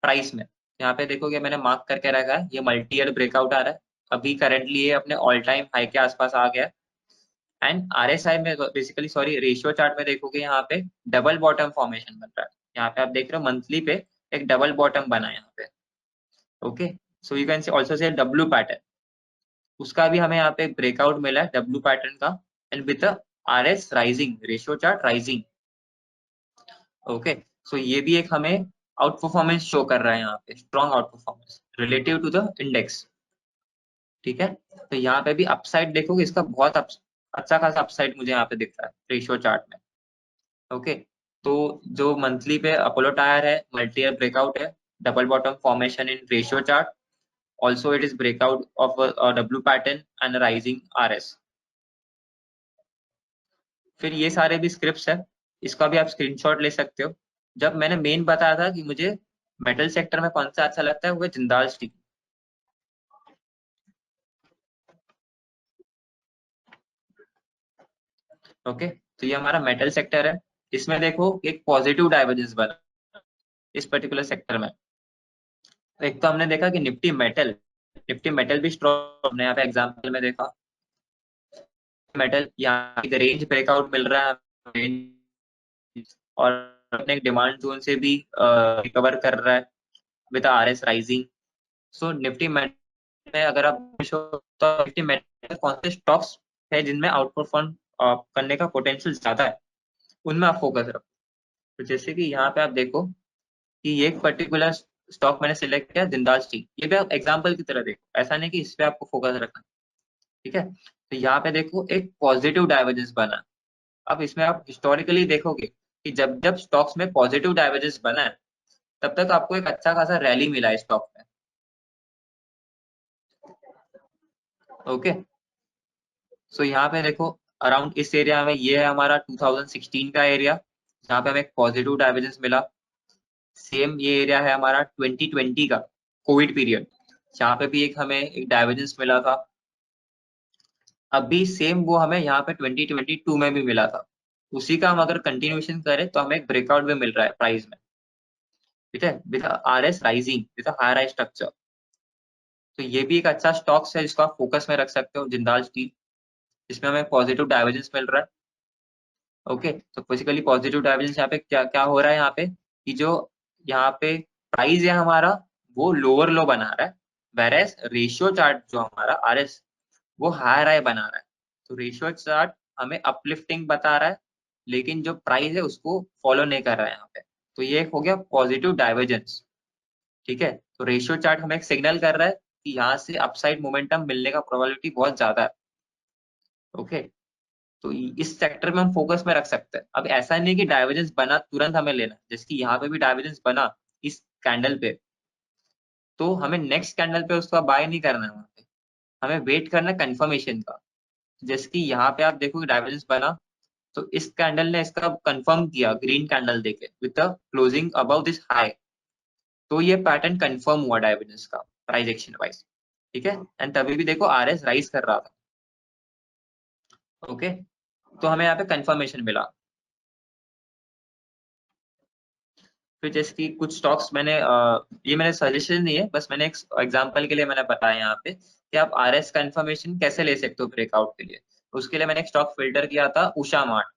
प्राइस में। यहाँ पे देखोगे मैंने मार्क करके रखा है, ये मल्टी ईयर ब्रेकआउट आ रहा है। अभी करंटली ये अपने ऑल टाइम हाई के आसपास आ गया है। एंड आरएसआई में बेसिकली, सॉरी, रेशियो चार्ट में देखोगे यहाँ पे डबल बॉटम फॉर्मेशन बन रहा है। यहाँ पे आप देख रहे हो मंथली पे एक डबल बॉटम बना है यहाँ पे। Okay, so you can also say W pattern, उसका भी हमें यहाँ पे ब्रेकआउट मिला है डब्ल्यू पैटर्न का, and with R S rising, ratio chart rising. Okay, so ये भी एक हमें आउट परफॉर्मेंस शो कर रहा है यहाँ पे, strong outperformance relative to the index. ठीक है, तो यहाँ पे भी अपसाइड देखोगे इसका बहुत अच्छा खासा अपसाइड मुझे यहाँ पे दिख रहा है रेशियो चार्ट में। ओके, तो जो मंथली पे अपोलो टायर है, मल्टी ईयर ब्रेकआउट है, double bottom formation in ratio chart, also it is breakout of a W pattern and a rising RS। फिर ये सारे भी स्क्रिप्ट्स है, इसका भी आप स्क्रीनशॉट ले सकते हो। जब मैंने मेन बताया था कि मुझे मेटल सेक्टर में कौन सा अच्छा लगता है, वो है जिंदाल स्टील। ओके, तो ये हमारा मेटल सेक्टर है, इसमें देखो एक पॉजिटिव डाइवर्जेंस बना इस पर्टिकुलर सेक्टर में। एक तो हमने देखा कि निफ्टी मेटल भी स्ट्रॉन्ग, हमने यहाँ पे एग्जाम्पल में देखा मेटल यहाँ रेंज ब्रेकआउट मिल रहा है, और अपने डिमांड जोन से भी रिकवर कर रहा है with RS rising. So Nifty में अगर आप तो निफ्टी में कौन से स्टॉक्स है जिनमें आउट परफॉर्म करने का पोटेंशियल ज्यादा है, उनमें आप फोकस रखो। तो जैसे कि यहाँ पे आप देखो कि ये एक पर्टिकुलर स्टॉक मैंने सिलेक्ट किया जिंदाल स्टील, ये भी आप एग्जांपल की तरह देखो, ऐसा नहीं कि इस पे आपको फोकस रखना। ठीक है, तो यहाँ पे देखो एक पॉजिटिव डाइवर्जेंस बना। अब इसमें आप हिस्टोरिकली देखोगे कि जब जब स्टॉक्स में पॉजिटिव डाइवर्जेंस बना है, तब तक आपको एक अच्छा खासा रैली मिला है स्टॉक में। ओके, सो यहाँ पे देखो अराउंड इस एरिया में, ये है हमारा 2016 का एरिया, जहाँ पे हमें एक पॉजिटिव डाइवर्जेंस मिला। सेम ये एरिया है हमारा 2020 का कोविड पीरियड, जहाँ पे भी एक हमें एक डाइवर्जेंस मिला था। अभी सेम वो हमें यहाँ पे 2022 में भी मिला था, उसी का हम अगर कंटिन्यूएशन करें तो हमें एक ब्रेकआउट भी मिल रहा है प्राइस में। ठीक है, with R S rising with higher high structure. तो ये भी एक अच्छा स्टॉक्स है जिसको आप फोकस में रख सकते हो, जिंदाल स्टील, जिसमें हमें पॉजिटिव डाइवर्जेंस मिल रहा है। ओके, तो बेसिकली पॉजिटिव डाइवर्जेंस यहाँ पे क्या क्या हो रहा है, यहाँ पे कि जो यहाँ पे प्राइस है हमारा वो लोअर लो बना रहा है, वेरएस रेशियो चार्ट जो हमारा आरएस वो हायर हाई बना रहा है। तो रेशियो चार्ट हमें अपलिफ्टिंग बता रहा है, लेकिन जो प्राइस है उसको फॉलो नहीं कर रहा है यहाँ पे। तो ये एक हो गया पॉजिटिव डाइवर्जेंस। ठीक है, तो रेशियो चार्ट हमें एक सिग्नल कर रहा है कि यहाँ से अपसाइड मोमेंटम मिलने का प्रोबेबिलिटी बहुत ज्यादा है। ओके, तो इस सेक्टर में हम फोकस में रख सकते हैं। अब ऐसा नहीं कि डाइवर्जेंस बना तुरंत हमें लेना, जैसे कि यहाँ पे भी डाइवर्जेंस बना इस कैंडल पे, तो हमें नेक्स्ट कैंडल पे उसका बाय नहीं करना है, वहां पे हमें वेट करना कंफर्मेशन का। जैसे कि यहाँ पे आप देखो डाइवर्जेंस बना, तो इस कैंडल ने इसका कंफर्म किया ग्रीन कैंडल देके with the closing about this high, तो ये पैटर्न कंफर्म हुआ डाइवर्जेंस का प्राइस एक्शन वाइज। ठीक है, एंड तभी भी देखो आरएस राइज कर रहा था। ओके, तो हमें यहाँ पे कंफर्मेशन मिला। फिर जैसे कि कुछ स्टॉक्स मैंने ये मेरे सजेशन नहीं है, बस मैंने एक एग्जांपल के लिए मैंने बताया यहाँ पे कि आप आरएस कंफर्मेशन कैसे ले सकते हो ब्रेकआउट के लिए। उसके लिए मैंने एक स्टॉक फिल्टर किया था उषा मार्ट।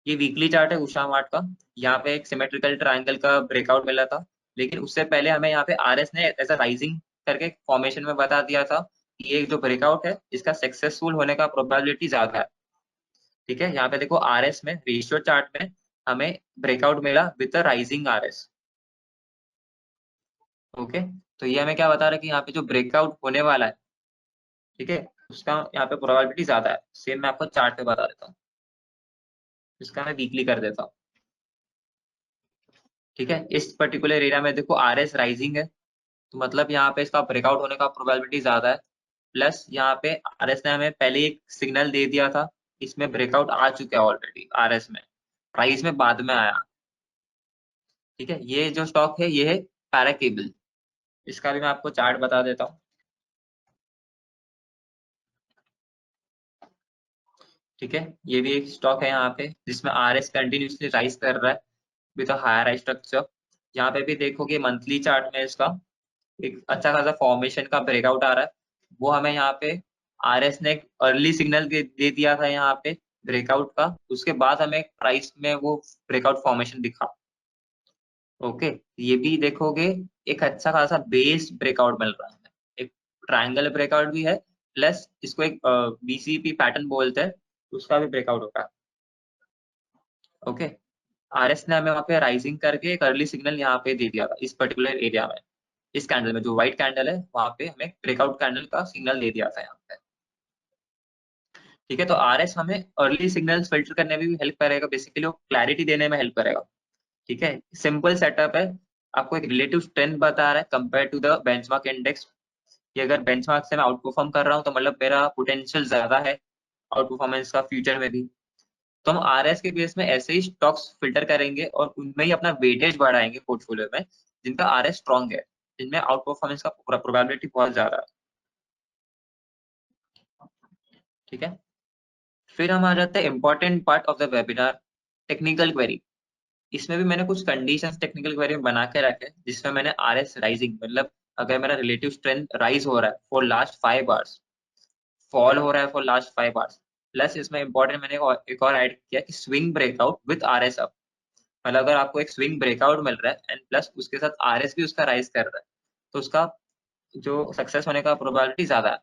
ये वीकली चार्ट है उषा मार्ट का। यहाँ पे एक सिमेट्रिकल ट्रायंगल का ब्रेकआउट मिला था, लेकिन उससे पहले हमें यहाँ पे आरएस ने एज अ राइजिंग करके फॉर्मेशन में बता दिया था कि ये जो ब्रेकआउट है इसका सक्सेसफुल होने का प्रोबेबिलिटी ज्यादा है। ठीक है, यहाँ पे देखो आरएस में रेशियो चार्ट में हमें ब्रेकआउट मिला विद राइजिंग आरएस। ओके, तो ये हमें क्या बता रहा है कि यहाँ पे जो ब्रेकआउट होने वाला है, ठीक है, उसका यहाँ पे प्रोबेबिलिटी ज्यादा है। सेम मैं आपको चार्ट पे बता देता हूँ, इसका मैं वीकली कर देता हूँ। ठीक है, इस पर्टिकुलर एरिया में देखो आरएस राइजिंग है, तो मतलब यहाँ पे इसका ब्रेकआउट होने का प्रोबेबिलिटी ज्यादा है। प्लस यहाँ पे आरएस ने हमें पहले एक सिग्नल दे दिया था, इसमें ब्रेकआउट आ चुका है ऑलरेडी आरएस में, प्राइस में बाद में आया। ठीक है, ये जो स्टॉक है ये है पैराकेबल। इसका भी मैं आपको चार्ट बता देता हूँ। ठीक है, ये भी एक स्टॉक है यहाँ पे जिसमें आरएस कंटिन्यूसली राइज कर रहा है विद हायर आई स्ट्रक्चर। यहाँ पे भी देखोगे मंथली चार्ट में इसका एक अच्छा खासा फॉर्मेशन का ब्रेकआउट आ रहा है। वो हमें यहाँ पे आरएस ने एक अर्ली सिग्नल दे दिया था यहाँ पे ब्रेकआउट का, उसके बाद हमें प्राइस में वो ब्रेकआउट फॉर्मेशन दिखा। ओके, ये भी देखोगे एक अच्छा खासा बेस ब्रेकआउट मिल रहा है, एक ट्रायंगल ब्रेकआउट भी है, प्लस इसको एक बीसीपी पैटर्न बोलते हैं, उसका भी ब्रेकआउट होगा। ओके, आरएस ने हमें वहाँ पे राइजिंग करके एक अर्ली सिग्नल यहाँ पे दे दिया था इस पर्टिकुलर एरिया में। इस कैंडल में जो व्हाइट कैंडल है वहां पे हमें ब्रेकआउट कैंडल का सिग्नल दे दिया था यहाँ पे। ठीक है, तो आरएस हमें अर्ली सिग्नल्स फिल्टर करने में भी हेल्प करेगा, बेसिकली वो क्लैरिटी देने में हेल्प करेगा। ठीक है, सिंपल सेटअप है, आपको एक रिलेटिव स्ट्रेंथ बता रहा है compare to the benchmark index, कि अगर बेंचमार्क से मैं आउट परफॉर्म कर रहा हूँ तो मतलब मेरा पोटेंशियल ज्यादा है आउट परफॉर्मेंस का फ्यूचर में भी। तो हम आरएस के बेस में ऐसे ही स्टॉक्स फिल्टर करेंगे और उनमें ही अपना वेटेज बढ़ाएंगे पोर्टफोलियो में, जिनका आरएस स्ट्रॉन्ग है, जिनमें आउट परफॉर्मेंस का प्रोबेबिलिटी बहुत ज्यादा है। ठीक है, फिर हम आ जाते हैं important part of the webinar, technical query. इसमें भी मैंने कुछ कंडीशंस टेक्निकल क्वेरी में बना के रखे, जिसमें मैंने आरएस राइजिंग मतलब अगर मेरा रिलेटिव स्ट्रेंथ राइज हो रहा है फॉर लास्ट 5 आवर्स, फॉल हो रहा है फॉर लास्ट 5 आवर्स, प्लस इसमें इंपॉर्टेंट मैंने एक और ऐड किया कि swing breakout with RS up, मतलब अगर आपको एक स्विंग ब्रेकआउट मिल रहा है एंड प्लस उसके साथ आरएस भी उसका राइज कर रहा है, तो उसका जो सक्सेस होने का प्रोबेबिलिटी ज्यादा है।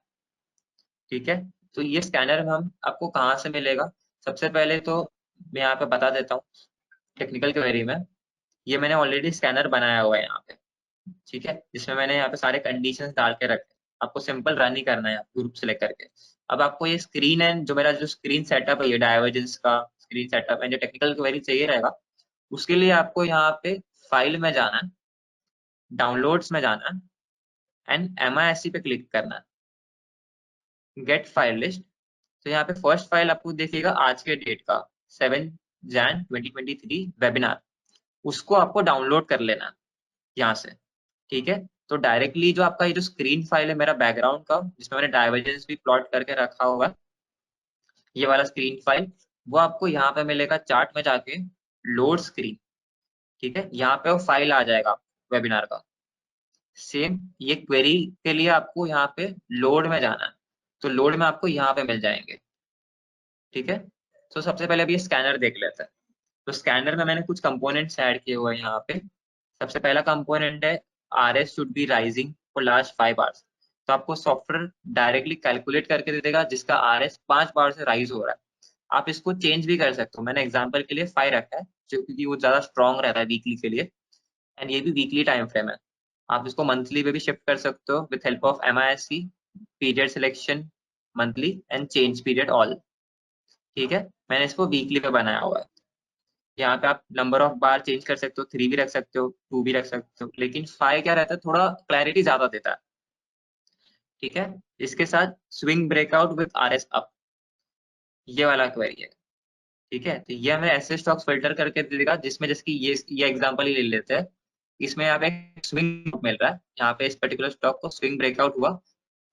ठीक है, तो ये स्कैनर हम आपको कहाँ से मिलेगा, सबसे पहले तो मैं यहाँ पे बता देता हूँ टेक्निकल क्वेरी में। ये मैंने ऑलरेडी स्कैनर बनाया हुआ है यहाँ पे। ठीक है, जिसमें मैंने यहाँ पे सारे कंडीशंस डाल के रखे, आपको सिंपल रन ही करना है ग्रुप सेलेक्ट करके। अब आपको ये स्क्रीन एंड जो मेरा जो स्क्रीन सेटअप है, ये डाइवर्जेंस का स्क्रीन सेटअप है, जो टेक्निकल क्वेरी चाहिए रहेगा, उसके लिए आपको यहाँ पे फाइल में जाना है, डाउनलोड्स में जाना है एंड MISC पे क्लिक करना है, गेट फाइल लिस्ट। तो यहाँ पे फर्स्ट फाइल आपको देखिएगा आज के डेट का 7 जैन 2023 वेबिनार, उसको आपको डाउनलोड कर लेना है यहाँ से। ठीक है, तो डायरेक्टली जो आपका ये जो स्क्रीन फाइल है मेरा बैकग्राउंड का, जिसमें मैंने डाइवर्जेंस भी प्लॉट करके रखा हुआ है, ये वाला स्क्रीन फाइल, वो आपको यहाँ पे मिलेगा चार्ट में जाके लोड स्क्रीन। ठीक है, यहाँ पे वो फाइल आ जाएगा वेबिनार का। सेम ये क्वेरी के लिए आपको यहाँ पे लोड में जाना है, तो लोड में आपको यहाँ पे मिल जाएंगे। ठीक है, तो सबसे पहले अभी ये स्कैनर देख लेते हैं। तो स्कैनर में मैंने कुछ कंपोनेंट्स ऐड किए हुए हैं यहाँ पे। सबसे पहला कंपोनेंट है RS should be rising for last 5 hours. तो आपको सॉफ्टवेयर डायरेक्टली कैलकुलेट करके दे देगा जिसका आरएस 5 बार से राइज हो रहा है। आप इसको चेंज भी कर सकते हो, मैंने एग्जांपल के लिए 5 रखा है जो क्योंकि वो ज्यादा स्ट्रॉन्ग रहता है वीकली के लिए, एंड ये भी वीकली टाइम फ्रेम है। आप इसको मंथली में भी शिफ्ट कर सकते हो with help of MISC, period selection, monthly and change period all. ठीक है, मैंने इसको वीकली पे बनाया हुआ है। यहाँ पे आप नंबर ऑफ बार चेंज कर सकते हो, 3 भी रख सकते हो, 2 भी रख सकते हो, लेकिन 5 क्या रहता है, थोड़ा क्लैरिटी ज्यादा देता है। ठीक है, इसके साथ swing breakout with RS up, ये वाला क्वेरी है। ठीक है, तो ये हमें ऐसे स्टॉक्स फिल्टर करके देगा जिसमें, जैसे कि ये एग्जांपल ही ले लेते हैं। इसमें यहाँ पे स्विंग मिल रहा है, यहाँ पे इस पर्टिकुलर स्टॉक को स्विंग ब्रेकआउट हुआ,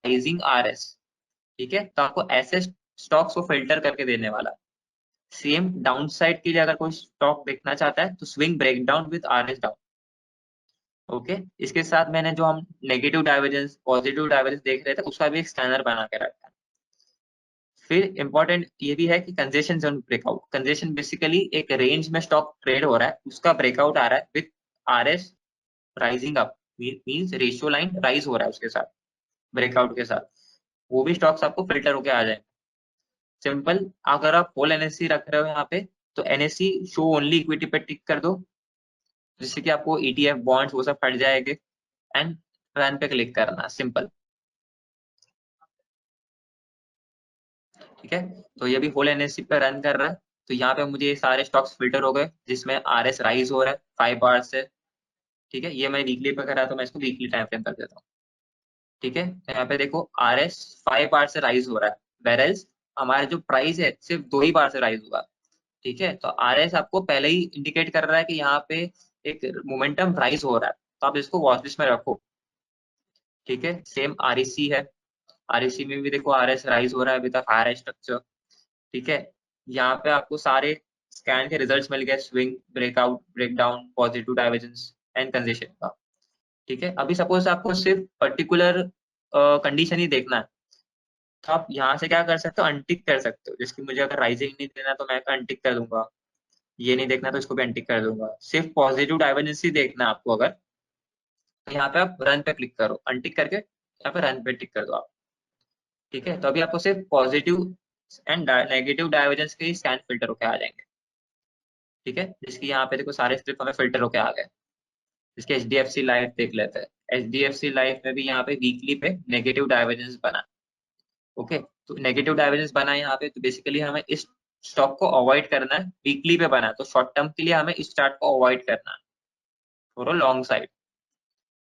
राइजिंग RS। ठीक है, तो आपको ऐसे स्टॉक्स को फिल्टर करके देने वाला। सेम डाउन साइड के लिए अगर कोई स्टॉक देखना चाहता है तो swing breakdown with RS down. Okay, इसके साथ मैंने जो हम नेगेटिव डाइवर्जेंस पॉजिटिव डाइवर्जेंस देख रहे थे उसका भी एक स्कैनर बना के रखा है। फिर इंपॉर्टेंट ये भी है कि congestion zone breakout, congestion basically एक रेंज में स्टॉक ट्रेड हो रहा है, उसका ब्रेकआउट आ रहा है with RS rising up, means ratio line rise हो रहा है उसके साथ, ब्रेकआउट के साथ, वो भी स्टॉक्स आपको फिल्टर होके आ जाएंगे। सिंपल, अगर आप होल NSE रख रहे हो यहाँ पे, तो NSE शो ओनली इक्विटी पे टिक कर दो, जिससे कि आपको ETF बॉन्ड्स वो सब फट जाएंगे, एंड रन पे क्लिक करना, सिंपल। ठीक है, तो ये भी होल NSE पे रन कर रहा है, तो यहाँ पे मुझे ये सारे स्टॉक्स फिल्टर हो गए जिसमें RS राइज हो रहा है 5 बार से। ठीक है, ये मैं वीकली पे करा तो मैं इसको वीकली टाइम फ्रेम कर देता हूँ। ठीक है, तो यहाँ पे देखो RS 5 बार से राइज हो रहा है, वेरएल्स हमारा जो प्राइस है सिर्फ 2 ही बार से राइज हुआ। ठीक है, तो RS आपको पहले ही इंडिकेट कर रहा है कि यहाँ पे एक मोमेंटम राइज हो रहा है, तो आप इसको वॉच लिस्ट में रखो। ठीक है, सेम REC है, REC में भी देखो RS राइज हो रहा है विद हायर स्ट्रक्चर। ठीक है, यहाँ पे आपको सारे स्कैन के रिजल्ट्स मिल गए, swing breakout breakdown positive divergence and congestion का। ठीक है, अभी सपोज आपको सिर्फ पर्टिकुलर कंडीशन ही देखना है, तो आप यहाँ से क्या कर सकते हो, अनटिक कर सकते हो, जैसे कि मुझे अगर राइजिंग नहीं देना तो मैं अनटिक कर दूंगा, ये नहीं देखना तो इसको भी अनटिक कर दूंगा। सिर्फ पॉजिटिव डाइवर्जेंस ही देखना है आपको अगर, तो यहाँ पे आप रन पे क्लिक करो, अनटिक करके यहाँ पे रन पे टिक कर दो आप। ठीक है, तो अभी आपको सिर्फ पॉजिटिव एंड नेगेटिव डाइवर्जेंस के स्कैन फिल्टर होके आ जाएंगे। ठीक है, जिसकी यहाँ पे देखो सारे स्क्रिप्ट हमें फिल्टर होके आ गए। इसके HDFC लाइफ देख लेते हैं, HDFC लाइफ में भी यहाँ पे वीकली पे नेगेटिव डाइवर्जेंस बना। ओके, तो नेगेटिव डाइवर्जेंस बना है यहाँ पे, तो बेसिकली हमें इस स्टॉक को अवॉइड करना है, वीकली पे बना है, तो शॉर्ट टर्म के लिए हमें इस चार्ट को अवॉइड करना है फॉर लॉन्ग साइड।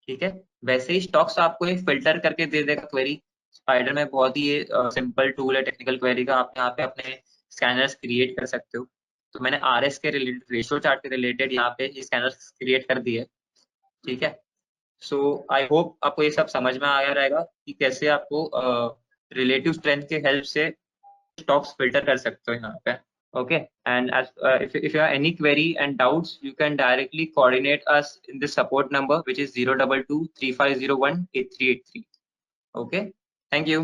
ठीक है, वैसे ही स्टॉक्स आपको एक फिल्टर करके दे देगा क्वेरी। स्पाइडर में बहुत ही सिंपल टूल है टेक्निकल क्वेरी का, आप यहाँ पे अपने स्कैनर्स क्रिएट कर सकते हो। तो मैंने RS के रिलेटेड, रेशियो चार्ट के रिलेटेड यहाँ पे स्कैनर्स क्रिएट कर दिए। ठीक है, सो आई होप आपको ये सब समझ में आया रहेगा कि कैसे आपको रिलेटिव स्ट्रेंथ के हेल्प से स्टॉक्स फिल्टर कर सकते हो यहाँ पे। Okay, and as if you have any query and doubts, you can directly coordinate us in the support number, which is 022 3501 8383. Okay, thank you.